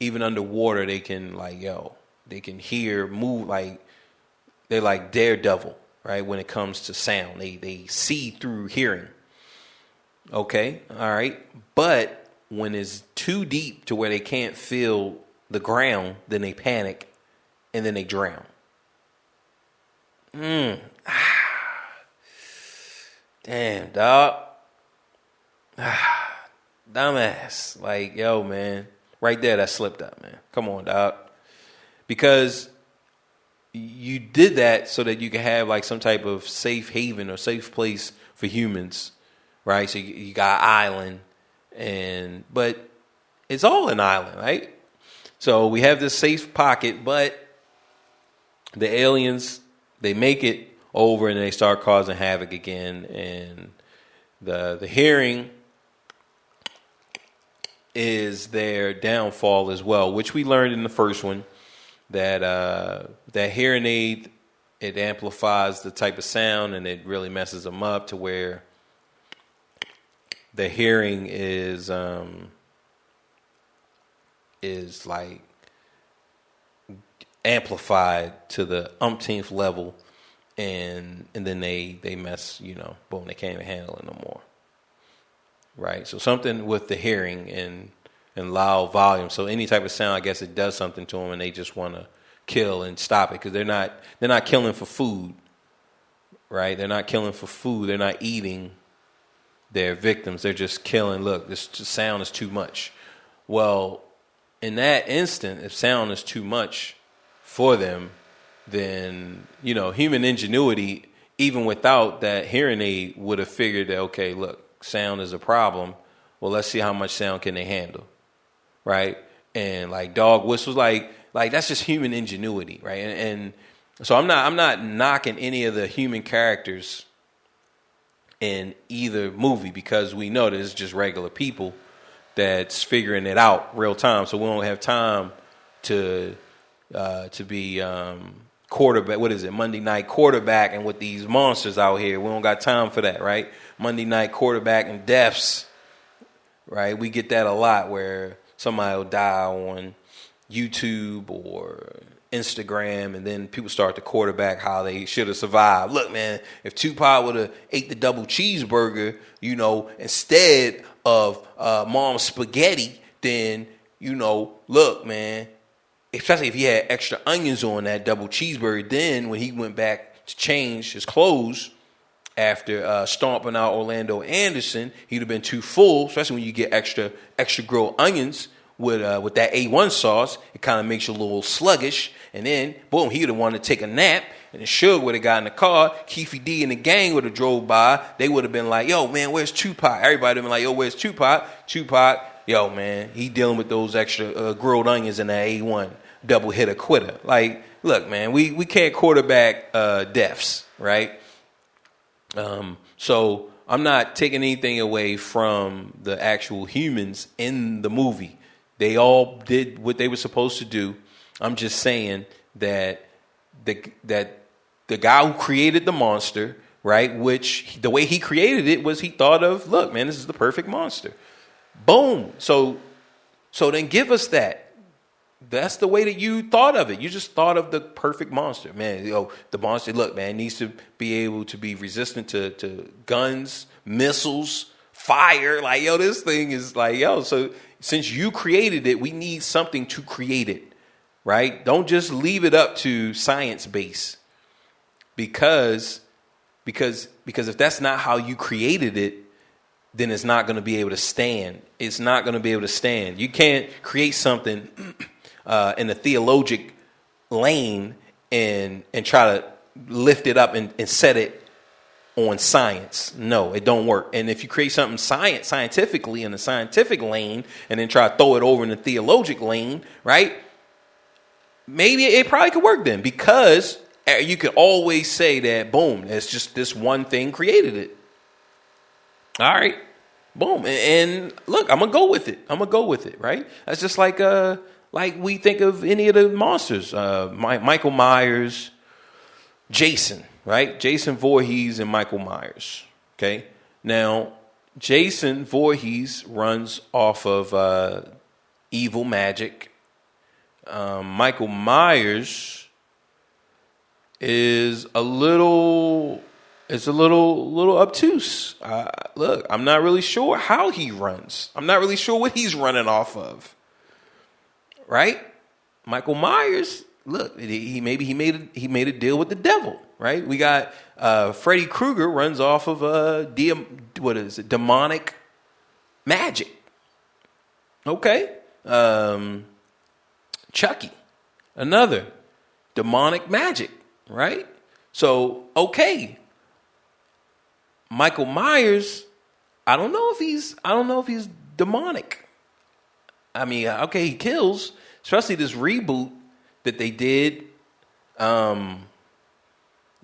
Even underwater, they can they can hear, move, they're like Daredevil, right? When it comes to sound, they see through hearing. Okay, all right. But when it's too deep to where they can't feel the ground, then they panic and then they drown. Damn, dog. Dumbass. Like, yo, man. Right there, that slipped up, man. Come on, dog. Because you did that so that you can have like some type of safe haven or safe place for humans, right? So you got an island, but it's all an island, right? So we have this safe pocket, but the aliens, they make it over and they start causing havoc again, and the hearing is their downfall as well, which we learned in the first one. That hearing aid, it amplifies the type of sound and it really messes them up to where the hearing is like amplified to the umpteenth level, and then they mess, boom, they can't even handle it no more. Right? So something with the hearing and loud volume. So any type of sound, I guess it does something to them, and they just want to kill and stop it because they're not killing for food, right? They're not killing for food. They're not eating their victims. They're just killing. Look, this sound is too much. Well, in that instant, if sound is too much for them, then human ingenuity, even without that hearing aid, would have figured that, okay, look, sound is a problem. Well, let's see how much sound can they handle. Right. And like dog whistles, like that's just human ingenuity. Right. And so I'm not knocking any of the human characters in either movie because we know that it's just regular people that's figuring it out real time. So we don't have time to be quarterback. What is it? Monday night quarterback and with these monsters out here. We don't got time for that. Right. Monday night quarterback and deaths. Right. We get that a lot where somebody will die on YouTube or Instagram, and then people start to quarterback how they should have survived. Look, man, if Tupac would have ate the double cheeseburger, instead of mom's spaghetti, then, look, man, especially if he had extra onions on that double cheeseburger, then when he went back to change his clothes after stomping out Orlando Anderson, he'd have been too full, especially when you get extra grilled onions with that A1 sauce. It kind of makes you a little sluggish. And then, boom, he would have wanted to take a nap. And then Suge would have got in the car. Keefy D and the gang would have drove by. They would have been like, yo, man, where's Tupac? Everybody would have been like, yo, where's Tupac? Tupac, yo, man, he dealing with those extra grilled onions in that A1 double hitter quitter. Like, look, man, we can't quarterback deaths, right? So I'm not taking anything away from the actual humans in the movie. They all did what they were supposed to do. I'm just saying that the guy who created the monster, right, which the way he created it was he thought of, look, man, this is the perfect monster. Boom. So then give us that. That's the way that you thought of it. You just thought of the perfect monster. Man, the monster, look, man, needs to be able to be resistant to guns, missiles, fire. Like, this thing is like, so since you created it, we need something to create it, right? Don't just leave it up to science base. Because if that's not how you created it, then it's not going to be able to stand. It's not going to be able to stand. You can't create something in the theologic lane and try to lift it up and set it on science. No, it don't work. And if you create something scientifically in the scientific lane and then try to throw it over in the theologic lane, right? Maybe it probably could work then, because you could always say that, boom, it's just this one thing created it. All right, boom. And look, I'm going to go with it, right? That's just like we think of any of the monsters, Michael Myers, Jason, right? Jason Voorhees and Michael Myers, okay? Now, Jason Voorhees runs off of evil magic. Michael Myers is a little It's a little obtuse. Look, I'm not really sure how he runs. I'm not really sure what he's running off of. Right? Michael Myers, look, he made a deal with the devil. Right? We got Freddy Krueger runs off of demonic magic. Okay. Chucky, another demonic magic. Right? So okay. Michael Myers, I don't know if he's demonic. I mean, okay, he kills, especially this reboot that they did. It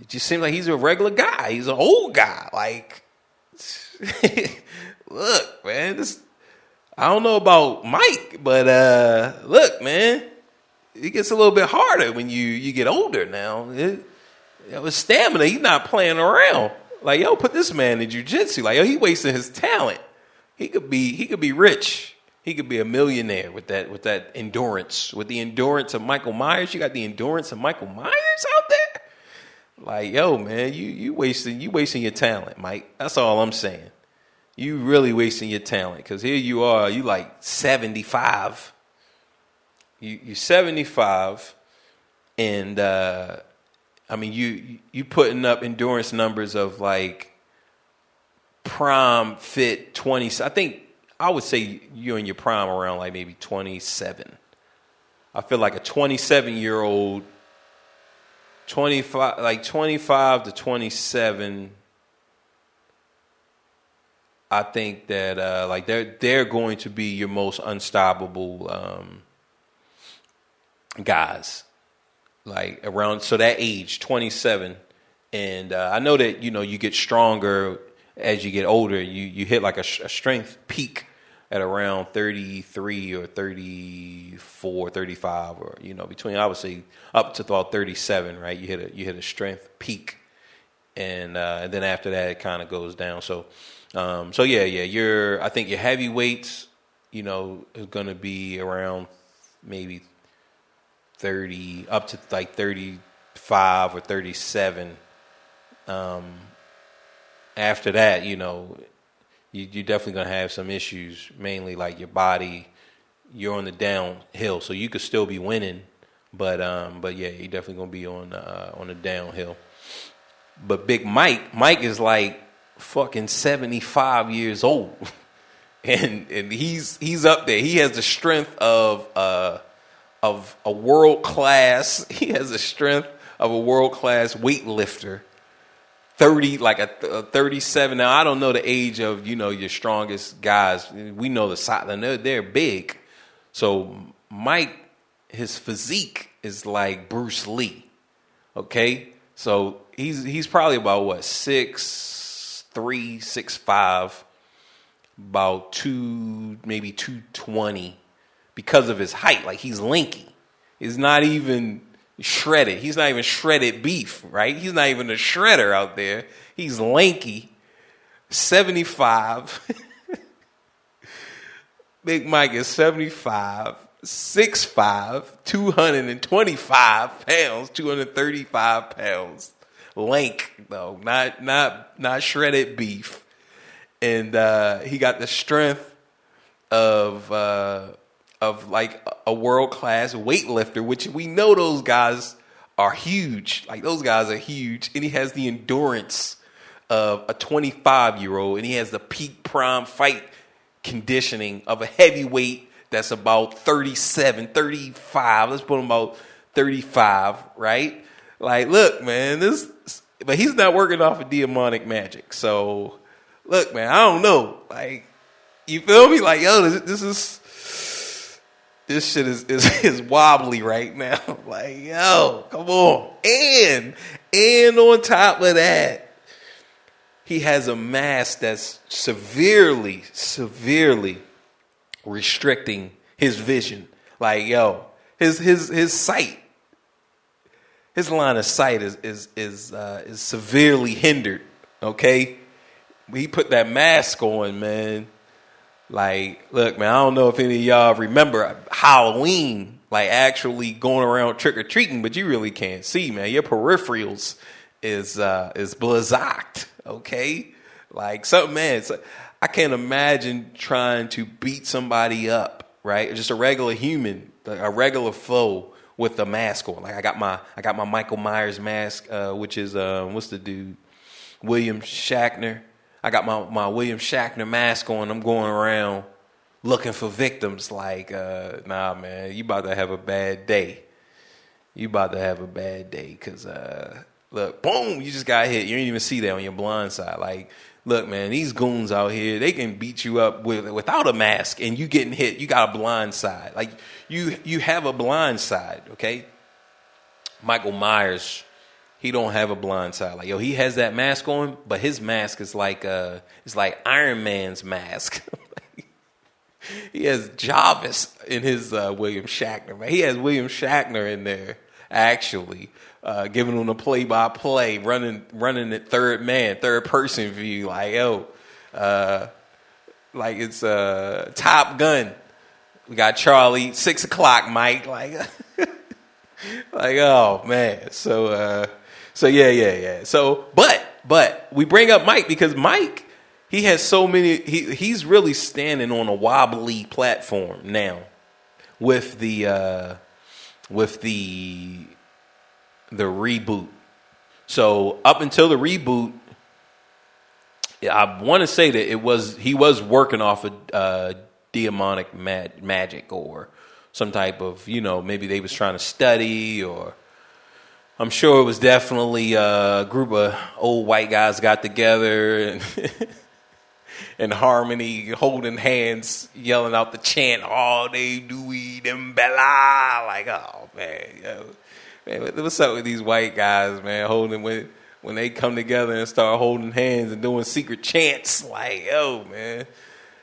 just seems like he's a regular guy. He's an old guy. Like, look, man, I don't know about Mike, but look, man, it gets a little bit harder when you get older now. With stamina, he's not playing around. Like, yo, put this man in jiu-jitsu. Like, yo, he wasting his talent. He could be rich. He could be a millionaire with that endurance. With the endurance of Michael Myers, you got the endurance of Michael Myers out there. Like, yo, man, you wasting your talent, Mike. That's all I'm saying. You really wasting your talent, because here you are, you like 75. You're 75, and I mean, you putting up endurance numbers of like prime fit 20. I think I would say you're in your prime around like maybe 27. I feel like a 27-year-old, 25 to 27. I think that like they're going to be your most unstoppable guys. Like around, so that age, 27. And I know that, you get stronger as you get older. You hit like a strength peak at around 33 or 34, 35, or, between, I would say, up to about 37, right? You hit a strength peak. And then after that, it kind of goes down. So yeah, I think your heavyweights, is going to be around maybe 30 up to like 35 or 37. After that, you're definitely going to have some issues, mainly like your body. You're on the downhill, so you could still be winning, but yeah, you're definitely going to be on the downhill. But Big Mike is like fucking 75 years old, and he's up there. He has the strength of a world class. He has the strength of a world class weightlifter. 30, like a 37. Now I don't know the age of your strongest guys. We know the size. They're big. So Mike, his physique is like Bruce Lee. Okay, so he's probably about what 6'3", 6'5", about 2, maybe 220. Because of his height, like he's lanky. He's not even shredded. He's not even shredded beef, right? He's not even a shredder out there. He's lanky, 75. Big Mike is 75, 6'5", 225 pounds, 235 pounds. Lank, though, not shredded beef. And he got the strength of like a world-class weightlifter, which we know those guys are huge. Like, those guys are huge. And he has the endurance of a 25-year-old, and he has the peak prime fight conditioning of a heavyweight that's about 37, 35. Let's put him about 35, right? Like, look, man, but he's not working off of demonic magic. So, look, man, I don't know. Like, you feel me? Like, yo, this shit is wobbly right now. Like, yo, come on. And on top of that, he has a mask that's severely restricting his vision. Like, yo, his sight, his line of sight is severely hindered. Okay, he put that mask on, man. Like, look, man, I don't know if any of y'all remember Halloween, like actually going around trick or treating, but you really can't see, man. Your peripherals is blazzacht, okay? Like something, man. I can't imagine trying to beat somebody up, right? Just a regular human, a regular foe with a mask on. Like I got my Michael Myers mask, which is what's the dude? William Shatner. I got my William Shatner mask on. I'm going around looking for victims. Like, nah, man, you about to have a bad day. You about to have a bad day because, look, boom, you just got hit. You didn't even see that on your blind side. Like, look, man, these goons out here, they can beat you up without a mask, and you getting hit. You got a blind side. Like, you have a blind side, okay? Michael Myers, he don't have a blind side. Like, yo, he has that mask on, but his mask is like Iron Man's mask. He has Jarvis in his William Shatner, man. He has William Shatner in there, actually, giving him a play-by-play, running it third person view, like, yo, like it's Top Gun. We got Charlie, 6 o'clock, Mike, like, like, oh man. So yeah. So, but we bring up Mike because Mike, he has so many. He's really standing on a wobbly platform now, with the reboot. So up until the reboot, I want to say that he was working off of demonic magic or some type of, maybe they was trying to study, or I'm sure it was definitely a group of old white guys got together and in harmony, holding hands, yelling out the chant, all they do eat them bella. Like, oh man, what's up with these white guys, man? When they come together and start holding hands and doing secret chants, like, yo, man,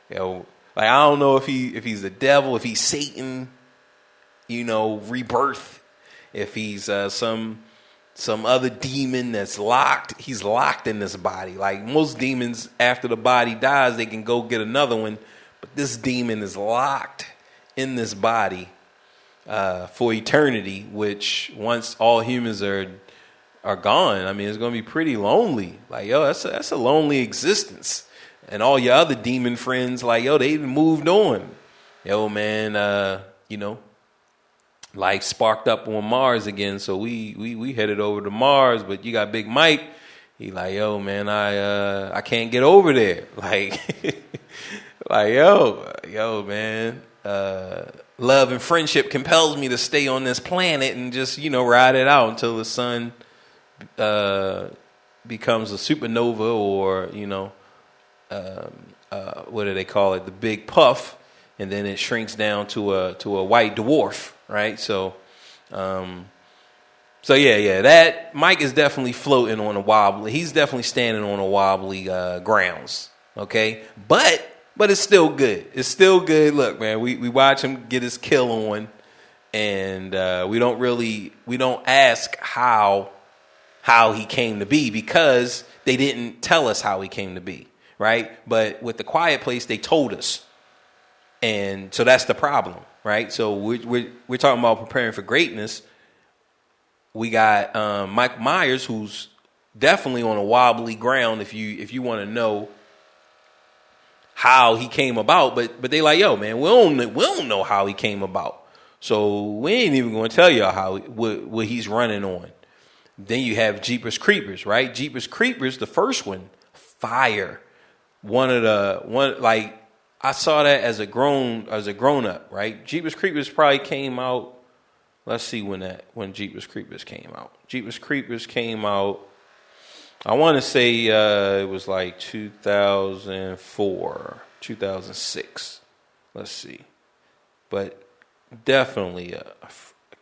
like I don't know if he's the devil, if he's Satan, rebirth, if he's some other demon that's locked. He's locked in this body. Like most demons, after the body dies, they can go get another one. But this demon is locked in this body for eternity, which once all humans are gone, I mean, it's going to be pretty lonely. Like, yo, that's a lonely existence. And all your other demon friends, like, yo, they even moved on. Yo, man, life sparked up on Mars again, so we headed over to Mars. But you got Big Mike. He like, yo, man, I can't get over there. Like, like yo, man. Love and friendship compels me to stay on this planet and just ride it out until the sun becomes a supernova, or what do they call it? The big puff, and then it shrinks down to a white dwarf. Right, so yeah. That Mike is definitely floating on a wobbly. He's definitely standing on a wobbly grounds. Okay, but it's still good. It's still good. Look, man, we watch him get his kill on, and we don't ask how he came to be, because they didn't tell us how he came to be. Right, but with The Quiet Place, they told us, and so that's the problem. Right, so we're talking about preparing for greatness. We got Mike Myers, who's definitely on a wobbly ground. If you want to know how he came about, but they like, yo, man, we don't know how he came about, so we ain't even going to tell y'all what he's running on. Then you have Jeepers Creepers, right? Jeepers Creepers, the first one, fire. I saw that as a grown up, right? Jeepers Creepers probably came out. Let's see when Jeepers Creepers came out. Jeepers Creepers came out, I want to say it was like 2004, 2006. Let's see, but definitely a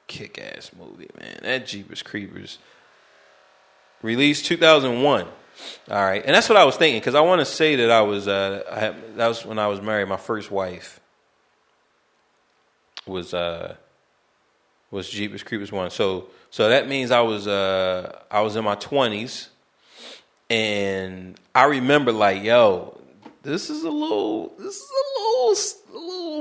kick-ass movie, man. That Jeepers Creepers released 2001. All right, and that's what I was thinking, because I want to say that that was when I was married. My first wife was Jeepers Creepers 1. So that means I was in my 20s, and I remember like, yo, this is a little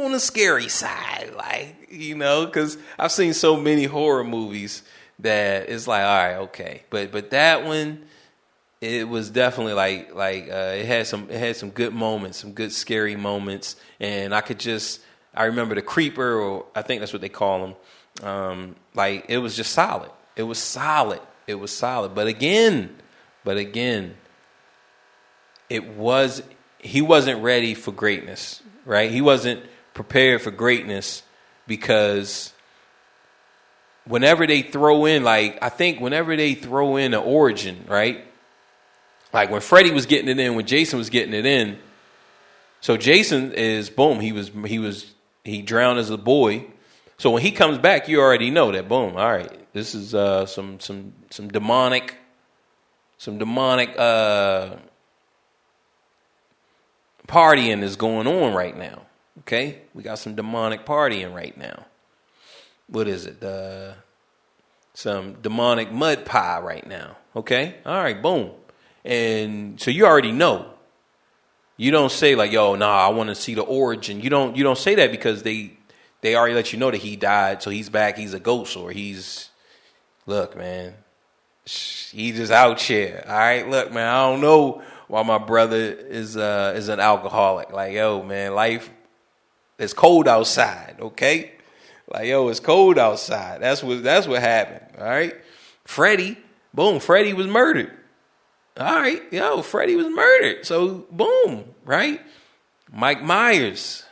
on the scary side, like, because I've seen so many horror movies that it's like, all right, okay. But that one, it was definitely like it had some good moments, some good scary moments, and I remember the creeper, or I think that's what they call them. Like it was just solid. It was solid. But again, he wasn't ready for greatness, right? He wasn't prepared for greatness because whenever they throw in, an origin, right? Like when Freddy was getting it in, when Jason was getting it in. So Jason is boom. He drowned as a boy. So when he comes back, you already know that boom. All right, this is some demonic partying is going on right now. Okay, we got some demonic partying right now. What is it? Some demonic mud pie right now. Okay, all right, boom. And so you already know. You don't say like, yo, nah, I want to see the origin. You don't say that because they already let you know that he died, so he's back, he's a ghost, or look, man, he's just out here. All right, look, man, I don't know why my brother is an alcoholic. Like, yo, man, life is cold outside, okay? Like, yo, it's cold outside. That's what happened. All right. Freddy was murdered. All right, yo, Freddy was murdered. So boom, right? Mike Myers.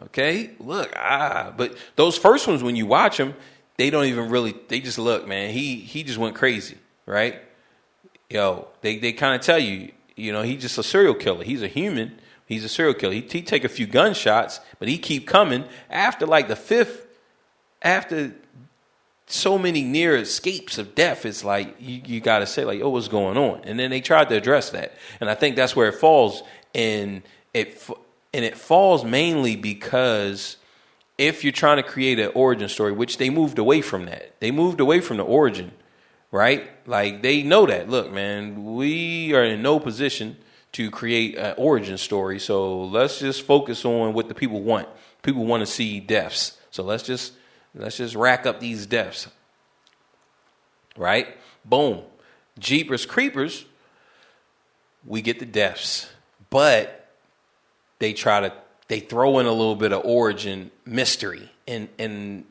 Okay, look, but those first ones, when you watch them, they don't even really, they just look, man, he just went crazy, right? Yo, they kind of tell you, he's just a serial killer. He's a human. He's a serial killer. He take a few gunshots, but he keep coming. After like the fifth, after so many near escapes of death, it's like you got to say like, oh, what's going on? And then they tried to address that, and I think that's where it falls. And it falls mainly because if you're trying to create an origin story, which they moved away from that, they moved away from the origin, right? Like they know that. Look, man, we are in no position to create an origin story, so let's just focus on what the people want. People want to see deaths, so let's just rack up these deaths, right? Boom, Jeepers Creepers, we get the deaths, but they throw in a little bit of origin mystery, and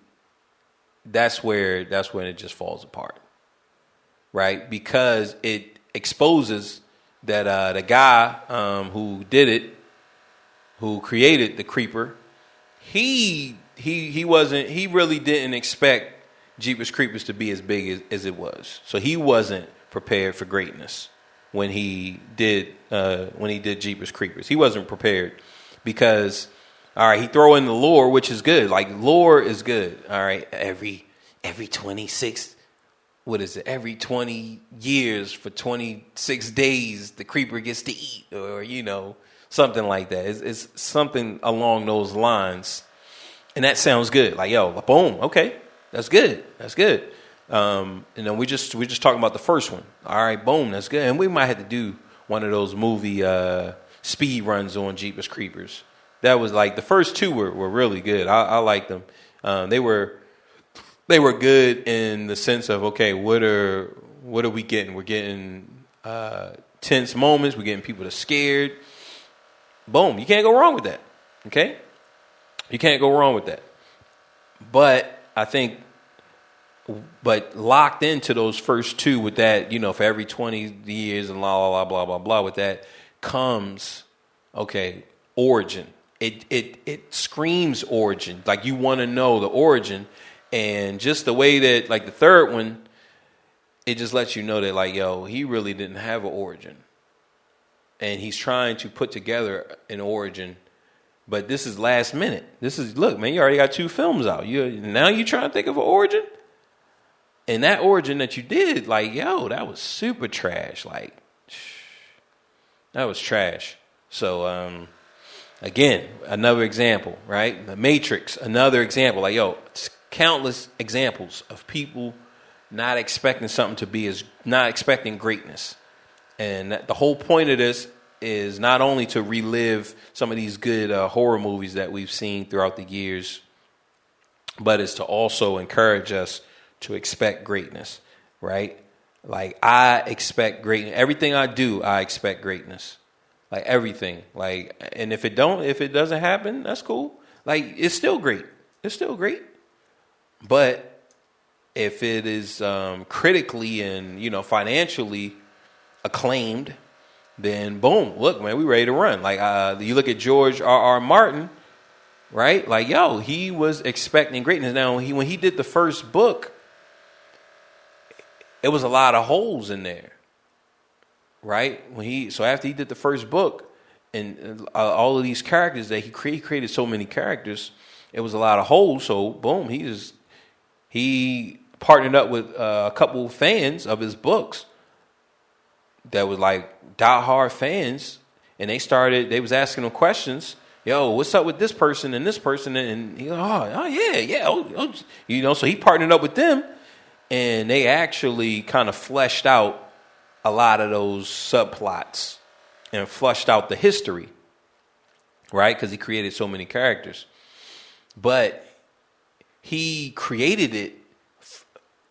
that's when it just falls apart, right? Because it exposes that the guy who did it, who created the creeper, he really didn't expect Jeepers Creepers to be as big as it was. So he wasn't prepared for greatness when he did Jeepers Creepers. He wasn't prepared because, all right, he throw in the lore, which is good. Like lore is good. All right, every 26. What is it? Every 20 years for 26 days, the creeper gets to eat, or something like that. It's something along those lines, and that sounds good. Like, yo, boom, okay, that's good. And then we just talking about the first one. All right, boom, that's good. And we might have to do one of those movie speed runs on Jeepers Creepers. That was like the first two were really good. I liked them. They were good in the sense of, okay, what are we getting? We're getting tense moments. We're getting people that are scared. Boom. You can't go wrong with that. Okay? You can't go wrong with that. But I think, locked into those first two with that, for every 20 years and blah, blah, with that comes, okay, origin. It screams origin. Like you want to know the origin. And just the way that, like the third one, it just lets you know that, like, yo, he really didn't have an origin. And he's trying to put together an origin, but this is last minute. Look, man, you already got 2 films out. Now you trying to think of an origin? And that origin that you did, like, yo, that was super trash. Like, that was trash. So, again, another example, right? The Matrix, another example. Like, yo, countless examples of people not expecting not expecting greatness. And the whole point of this is not only to relive some of these good horror movies that we've seen throughout the years, but it's to also encourage us to expect greatness, right? Like I expect greatness. Everything I do, I expect greatness. Like everything. Like, and if it doesn't happen, that's cool. Like it's still great. It's still great. But if it is critically and financially acclaimed, then boom, look, man, we ready to run. Like you look at George R.R. Martin, right? Like, yo, he was expecting greatness. Now, when he did the first book, it was a lot of holes in there, right? So after he did the first book, and all of these characters that he created so many characters, it was a lot of holes. So boom, he partnered up with a couple fans of his books that was like diehard fans, and they was asking him questions. Yo, what's up with this person and this person? And he, so he partnered up with them, and they actually kind of fleshed out a lot of those subplots and flushed out the history, right? Because he created so many characters. But he created it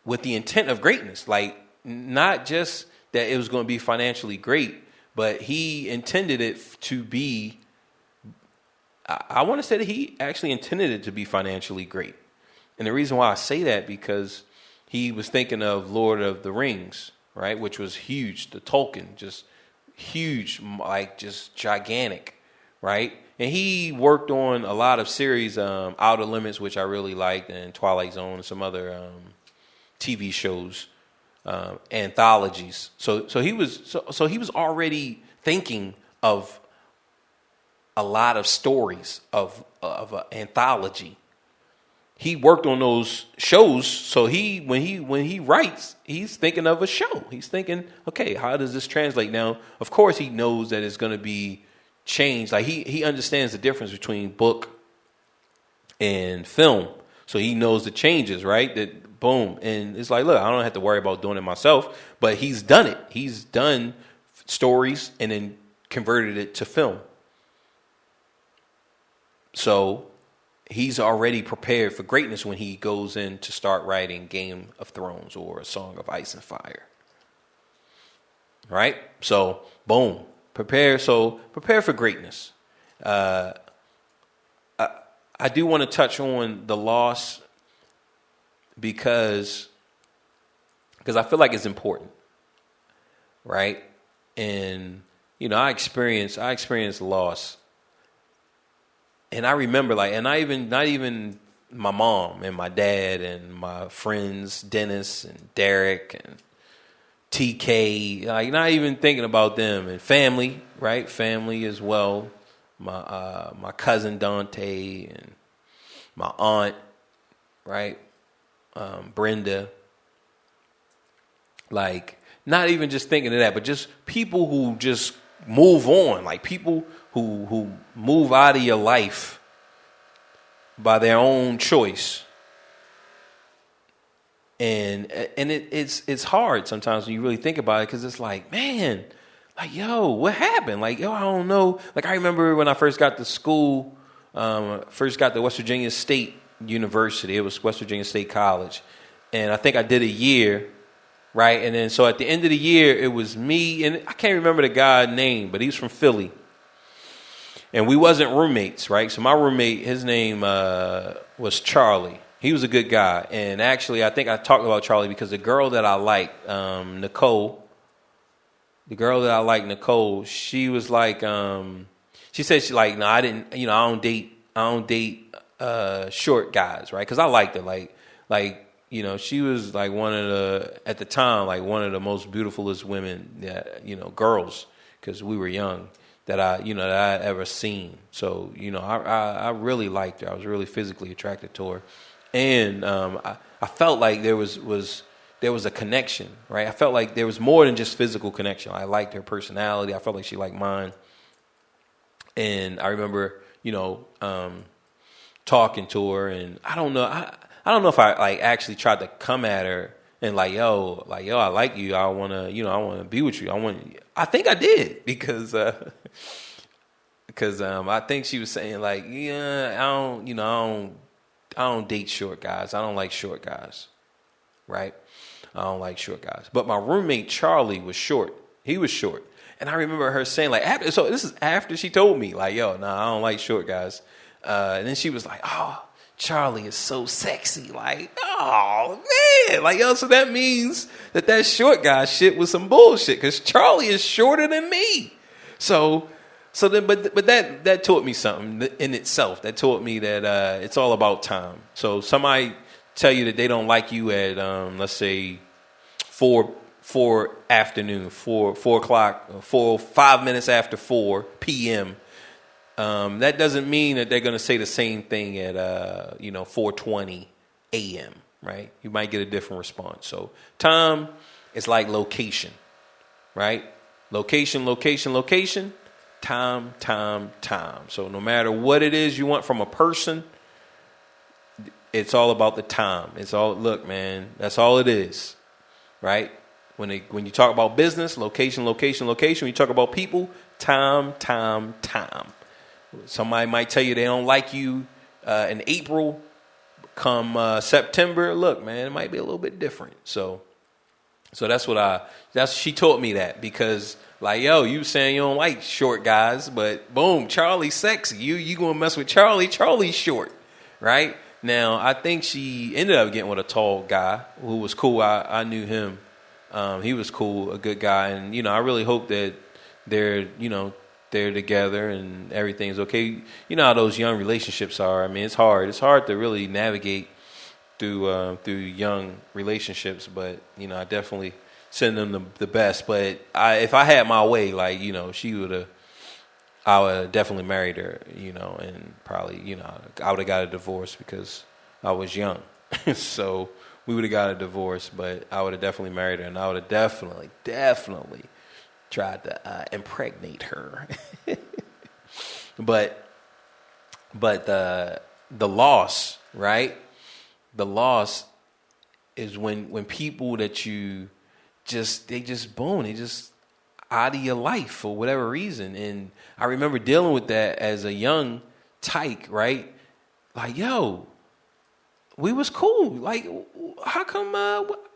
with the intent of greatness, like not just that it was going to be financially great, but he intended it to be, I want to say that he actually intended it to be financially great. And the reason why I say that, because he was thinking of Lord of the Rings, right? Which was huge. The Tolkien, just huge, like just gigantic, right? And he worked on a lot of series, Outer Limits, which I really liked, and Twilight Zone, and some other TV shows, anthologies. So he was already thinking of a lot of stories of an anthology. He worked on those shows, so when he writes, he's thinking of a show. He's thinking, okay, how does this translate? Now, of course, he knows that it's going to be changed. Like he understands the difference between book and film, so he knows the changes, right? That boom, and it's like, look, I don't have to worry about doing it myself, but he's done it. He's done stories and then converted it to film. So he's already prepared for greatness when he goes in to start writing Game of Thrones or A Song of Ice and Fire. Right? So, boom. Prepare for greatness. I do want to touch on the loss because I feel like it's important. Right? And, I experienced loss. And I remember, not even my mom and my dad and my friends, Dennis and Derek and TK, not even thinking about them, and family, right? Family as well. My cousin Dante and my aunt, right? Brenda. Not even just thinking of that, but just people who just move on, like people who move out of your life by their own choice. And it's hard sometimes when you really think about it, because it's like, man, like, yo, what happened? Like, yo, I don't know. Like, I remember when I first got to school, first got to West Virginia State University. It was West Virginia State College. And I think I did a year, right? And then so at the end of the year, it was me, and I can't remember the guy's name, but he was from Philly. And we wasn't roommates, right? So my roommate, his name was Charlie. He was a good guy. And actually, I think I talked about Charlie because the girl that I liked, Nicole, she was like, she said she like, no, I didn't, I don't date short guys, right? Because I liked her, she was like at the time, like one of the most beautifulest women that, girls, because we were young, that I ever seen. So, I really liked her. I was really physically attracted to her. And I felt like there was a connection, right? I felt like there was more than just physical connection. I liked her personality. I felt like she liked mine. And I remember, talking to her, and I don't know if I actually tried to come at her and yo, I like you. I want to be with you. I think I did because I think she was saying yeah, don't date short guys. I don't like short guys, right? I don't like short guys. But my roommate Charlie was short. He was short, and I remember her saying like, after, so this is after she told me like, yo, nah, I don't like short guys. And then she was like, oh, Charlie is so sexy. Like, oh man, like yo, so that means that short guy shit was some bullshit because Charlie is shorter than me. So then, but that taught me something in itself. That taught me that it's all about time. So somebody tell you that they don't like you at let's say 4 o'clock, 5 minutes after 4 p.m. That doesn't mean that they're going to say the same thing at 4:20 a.m. Right? You might get a different response. So time is like location, right? Location. Time. So no matter what it is you want from a person, it's all about the time. It's all, look, man, that's all it is, right? When you talk about business, location. When you talk about people, time. Somebody might tell you they don't like you in April. Come September, look, man, it might be a little bit different. So she taught me that because like, yo, you saying you don't like short guys, but boom, Charlie's sexy. You gonna mess with Charlie? Charlie's short, right? Now, I think she ended up getting with a tall guy who was cool. I knew him. He was cool, a good guy, and I really hope that they're together and everything's okay. You know how those young relationships are. I mean, it's hard. It's hard to really navigate through young relationships, but I definitely send them the best. But if I had my way, like I would have definitely married her, and probably I would have got a divorce because I was young. So we would have got a divorce, but I would have definitely married her, and I would have definitely tried to impregnate her. but the loss, right? The loss is when people that you they just out of your life for whatever reason. And I remember dealing with that as a young tyke, right? Like, yo, we was cool. Like, how come,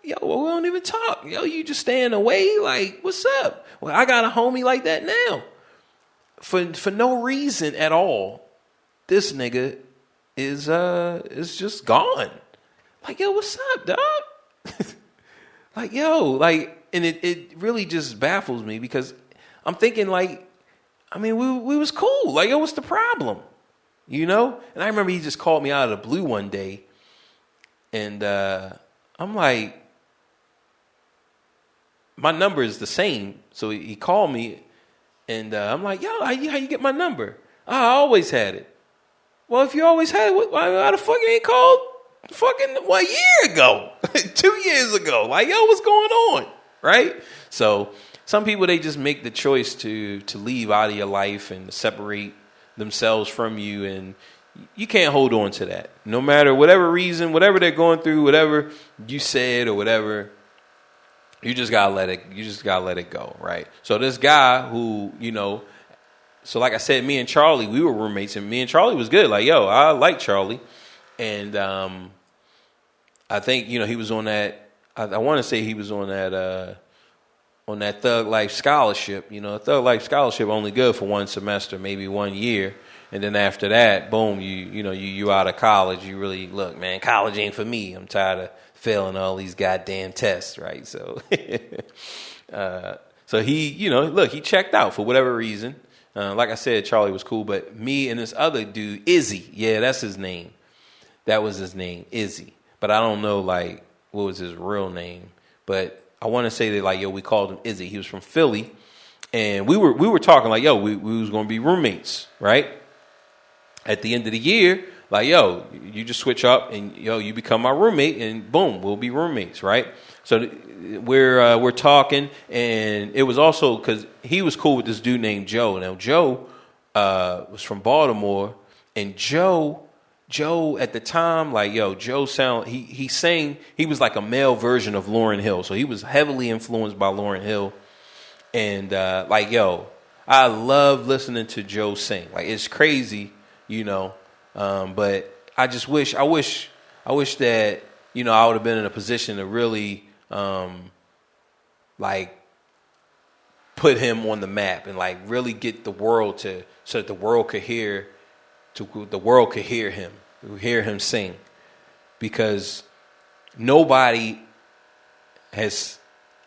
we don't even talk? Yo, you just staying away? Like, what's up? Well, I got a homie like that now. For no reason at all, this nigga is just gone. Like, yo, what's up, dog? Like, yo, like, and it really just baffles me because I'm thinking like, I mean, we was cool. Like, yo, what's the problem? And I remember he just called me out of the blue one day. And I'm like, my number is the same. So he called me, and I'm like, yo, how you get my number? Oh, I always had it. Well, if you always had it, why the fuck you ain't called fucking 1 year ago, 2 years ago? Like, yo, what's going on, right? So some people, they just make the choice to leave out of your life and separate themselves from you, and you can't hold on to that. No matter whatever reason, whatever they're going through, whatever you said or whatever, you just gotta let it go, right? So this guy who, so like I said, me and Charlie, we were roommates, and me and Charlie was good. Like, yo, I like Charlie. And I think, he was on that, I want to say he was on that Thug Life Scholarship. Thug Life Scholarship only good for one semester, maybe 1 year. And then after that, boom, you out of college. You really, look, man, college ain't for me. I'm tired of failing all these goddamn tests, right? So, so he, look, he checked out for whatever reason. Like I said, Charlie was cool, but me and this other dude, Izzy, yeah, that's his name. That was his name, Izzy. But I don't know, like, what was his real name. But I want to say that, like, yo, we called him Izzy. He was from Philly, and we were talking like, yo, we was gonna be roommates, right? At the end of the year, like, yo, you just switch up and, yo, you become my roommate and boom, we'll be roommates, right? So we're talking, and it was also because he was cool with this dude named Joe. Now, Joe was from Baltimore, and Joe at the time, like, yo, Joe he sang, he was like a male version of Lauryn Hill. So he was heavily influenced by Lauryn Hill. And like, yo, I love listening to Joe sing. Like, it's crazy. But just wish that, you know, I would have been in a position to really like put him on the map and like really get the world so that the world could hear him sing, because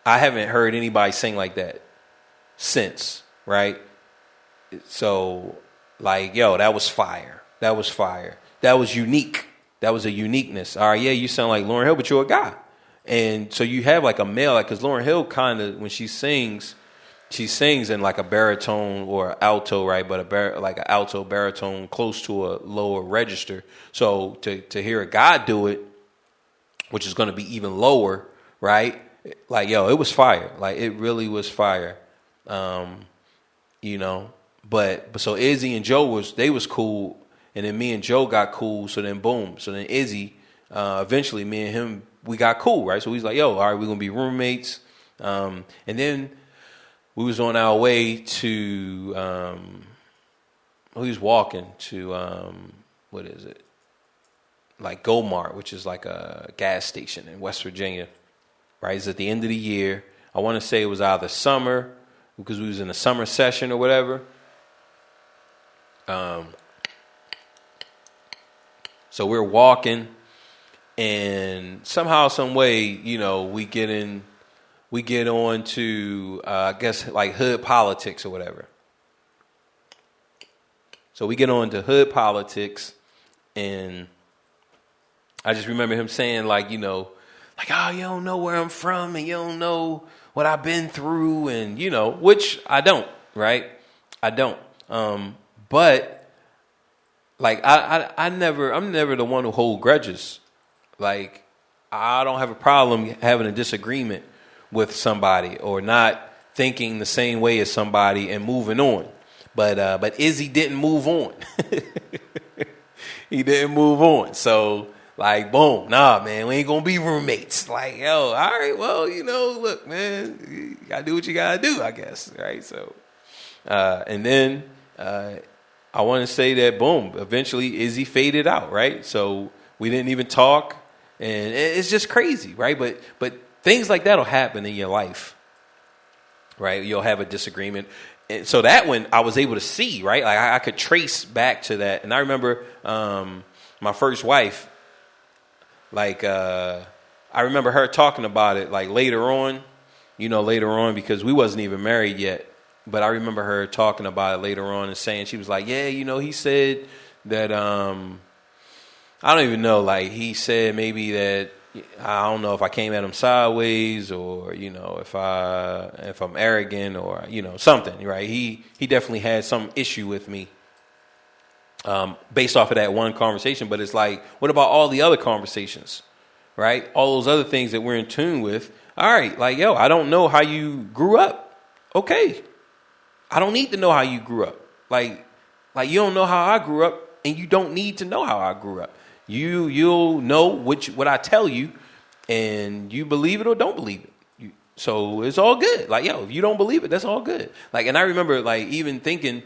I haven't heard anybody sing like that since, right? So like, yo, that was fire. That was fire. That was unique. That was a uniqueness. All right, yeah, you sound like Lauryn Hill, but you're a guy. And so you have like a male, like, because Lauryn Hill kind of, when she sings in like a baritone or alto, right? But like an alto baritone close to a lower register. So to hear a guy do it, which is going to be even lower, right? Like, yo, it was fire. Like, it really was fire. You know, but so Izzy and Joe was cool. And then me and Joe got cool. So then boom. So then Izzy, eventually me and him, we got cool, right? So he's like, yo, all right, we're going to be roommates. And then we was on our way to, we was walking to, what is it? Like Go-Mart, which is like a gas station in West Virginia, right? It's at the end of the year. I want to say it was either summer, because we was in a summer session or whatever. So we're walking, and somehow, some way, you know, we get on to, I guess, like hood politics or whatever. So we get on to hood politics, and I just remember him saying, like, you know, like, oh, you don't know where I'm from, and you don't know what I've been through, and, you know, which I don't, right? I don't. But like, I'm never the one who hold grudges. Like, I don't have a problem having a disagreement with somebody or not thinking the same way as somebody and moving on. But Izzy didn't move on. He didn't move on. So like, boom, nah, man, we ain't gonna be roommates. Like, yo, all right, well, you know, look, man, you gotta do what you gotta do, I guess, right? So, and then I want to say that, boom, eventually Izzy faded out, right? So we didn't even talk, and it's just crazy, right? But things like that will happen in your life, right? You'll have a disagreement. And so that one I was able to see, right? Like I could trace back to that. And I remember my first wife, like I remember her talking about it like later on, because we wasn't even married yet. But I remember her talking about it later on and saying, she was like, yeah, you know, he said that, I don't even know, like he said maybe that, I don't know if I came at him sideways or, you know, if I'm arrogant or, you know, something, right? He definitely had some issue with me based off of that one conversation. But it's like, what about all the other conversations, right? All those other things that we're in tune with. All right, like, yo, I don't know how you grew up. Okay. I don't need to know how you grew up. Like you don't know how I grew up, and you don't need to know how I grew up. You'll know what I tell you, and you believe it or don't believe it. So it's all good. Like, yo, if you don't believe it, that's all good. Like, and I remember like even thinking,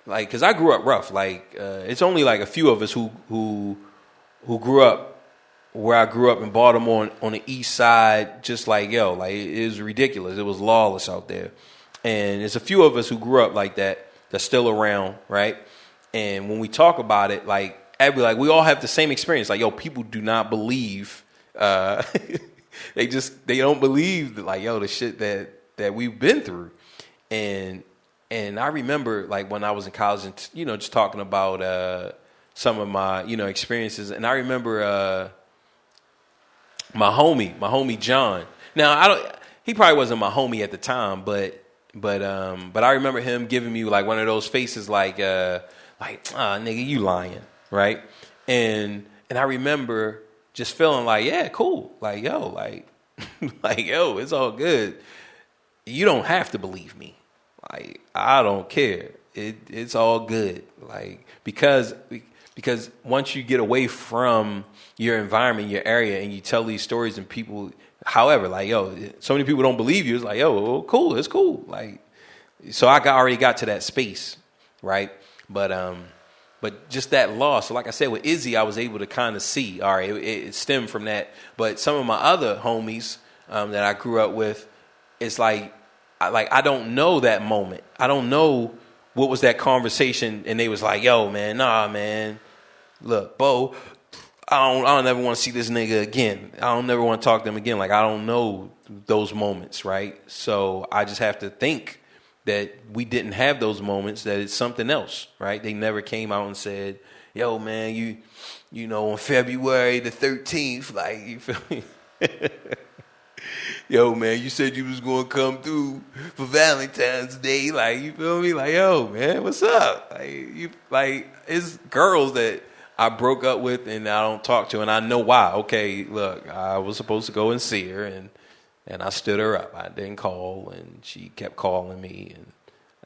like, because I grew up rough. Like, it's only like a few of us who grew up where I grew up in Baltimore on the east side. Just like, yo, like it was ridiculous. It was lawless out there. And there's a few of us who grew up like that, that's still around, right? And when we talk about it, like we all have the same experience. Like, yo, people do not believe. They don't believe that, like, yo, the shit that we've been through. And I remember like when I was in college and, you know, just talking about some of my, you know, experiences. And I remember my homie John. Now he probably wasn't my homie at the time, but I remember him giving me like one of those faces like nigga, you lying, right? And I remember just feeling like, yeah, cool. Like, yo, like yo, it's all good. You don't have to believe me. Like, I don't care. It's all good. Like, because once you get away from your environment, your area, and you tell these stories and people, however, like, yo, so many people don't believe you. It's like, yo, well, cool, it's cool. Like, so I already got to that space, right? But But just that loss, so like I said, with Izzy, I was able to kind of see, all right, it stemmed from that. But some of my other homies that I grew up with, it's like I don't know that moment. I don't know what was that conversation, and they was like, yo, man, nah, man, look, Bo, I don't ever want to see this nigga again. I don't never want to talk to him again. Like, I don't know those moments, right? So I just have to think that we didn't have those moments, that it's something else, right? They never came out and said, yo, man, you know, on February the 13th, like, you feel me? Yo, man, you said you was going to come through for Valentine's Day. Like, you feel me? Like, yo, man, what's up? Like, it's girls that I broke up with and I don't talk to, and I know why. Okay, look, I was supposed to go and see her, and I stood her up. I didn't call, and she kept calling me,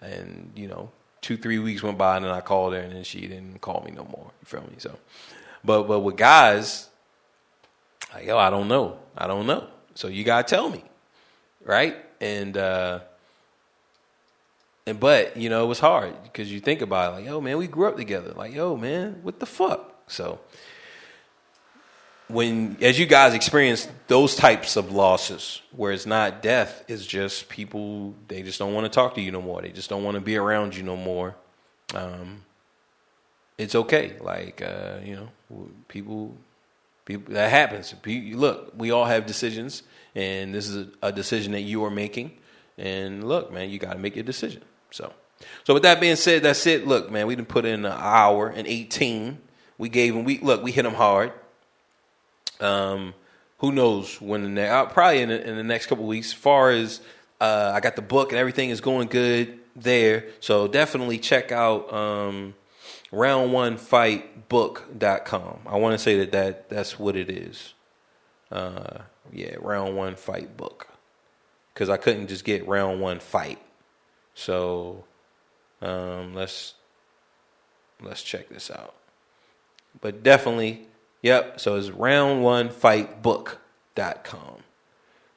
and you know, 2-3 weeks went by, and then I called her, and then she didn't call me no more. You feel me? So, but with guys, like, yo, I don't know. So you gotta tell me, right? But you know, it was hard because you think about it, like, yo, man, we grew up together. Like, yo, man, what the fuck? So as you guys experience those types of losses, where it's not death, it's just people, they just don't want to talk to you no more. They just don't want to be around you no more. It's okay. Like, you know, people, that happens. Look, we all have decisions, and this is a decision that you are making. And look, man, you got to make your decision. So with that being said, that's it. Look, man, we done put in an hour and 18. We hit them hard. Who knows when probably in the next couple of weeks. As far as I got the book and everything is going good there. So definitely check out round1fightbook.com. I want to say that's what it is. Round One Fight Book. Because I couldn't just get Round One Fight. So let's check this out. But definitely, yep. So it's round1fightbook.com.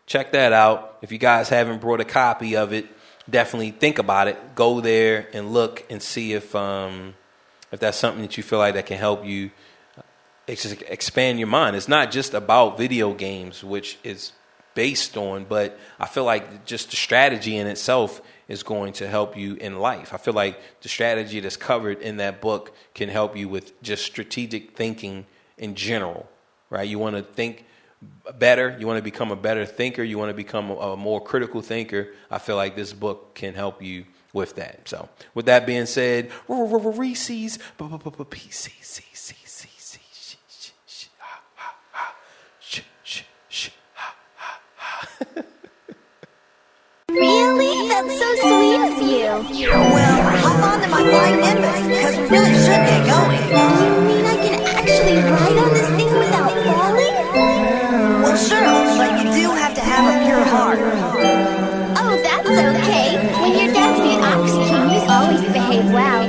Check that out. If you guys haven't brought a copy of it, definitely think about it. Go there and look and see if that's something that you feel like that can help you expand your mind. It's not just about video games, which is based on, but I feel like just the strategy in itself is going to help you in life. I feel like the strategy that's covered in that book can help you with just strategic thinking in general, right? You want to think better. You want to become a better thinker. You want to become a more critical thinker. I feel like this book can help you with that. So with that being said, Reese's Really? That's so sweet of you. Well, hop on to my flying Nimbus, because we really should get going. You mean I can actually ride on this thing without falling? Well, sure, but you do have to have a pure heart. Oh, that's okay. When your dad's the oxygen, you always behave well.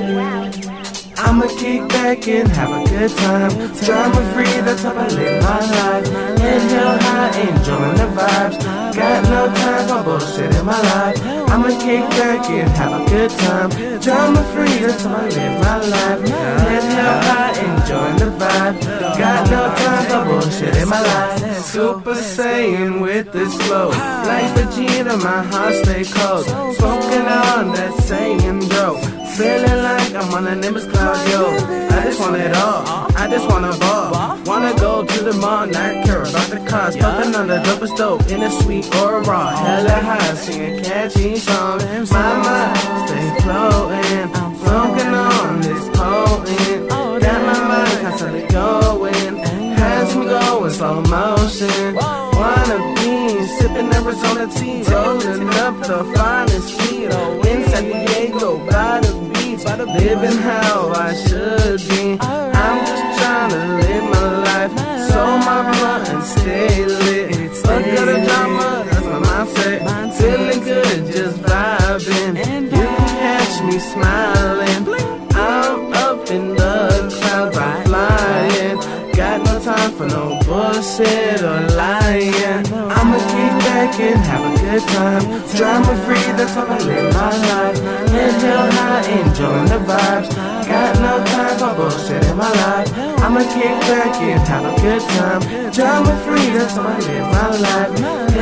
I'ma kick back and have a good time. Drama free, that's how I live my life. Inhale high, enjoying the vibes. Got no time for bullshit in my life. I'ma kick back and have a good time. Drama free, that's how I live my life. Inhale high, enjoying the vibes. Got no time for bullshit in my life. Super Saiyan with this flow. Like Vegeta, my heart stay cold. Smoking on that Saiyan bro. Feeling like I'm on a Nimbus cloud, yo. I just want it all. I just wanna ball. Wanna go to the mall, not care about the cars. Puffin' on the dopest dope in a sweet or raw. Hella high, singing catchy songs. My mind stay floating. Smoking on this potent. Got my mind constantly going. Has me going slow motion. Wanna be sipping Arizona tea. Rolling up the finest weed. In San Diego, by the beach. Living how I should be. I'm just trying to live my life. So my blunt and stay lit. Fuck out the drama, that's my mindset. Feeling good, just vibing. You can catch me smiling. I'm up in the clouds, I'm flying. Got no time for no bullshit or lying. I'ma kick back and have a good good time. Drama free, that's how I live my life. Inhale high, enjoying the vibes. Got no time for bullshit in my life. I'ma kick back and have a good time. Drama free, that's how I live my life.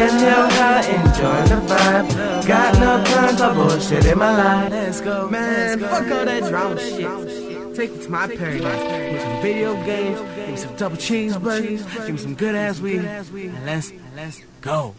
Inhale high, enjoying the vibes. Got no time for bullshit in my life. Let's go, man. Fuck all that drama shit. Take me to my paradise. Give me some video games. Give me some double cheeseburgers. Give me some good ass weed. And let's go.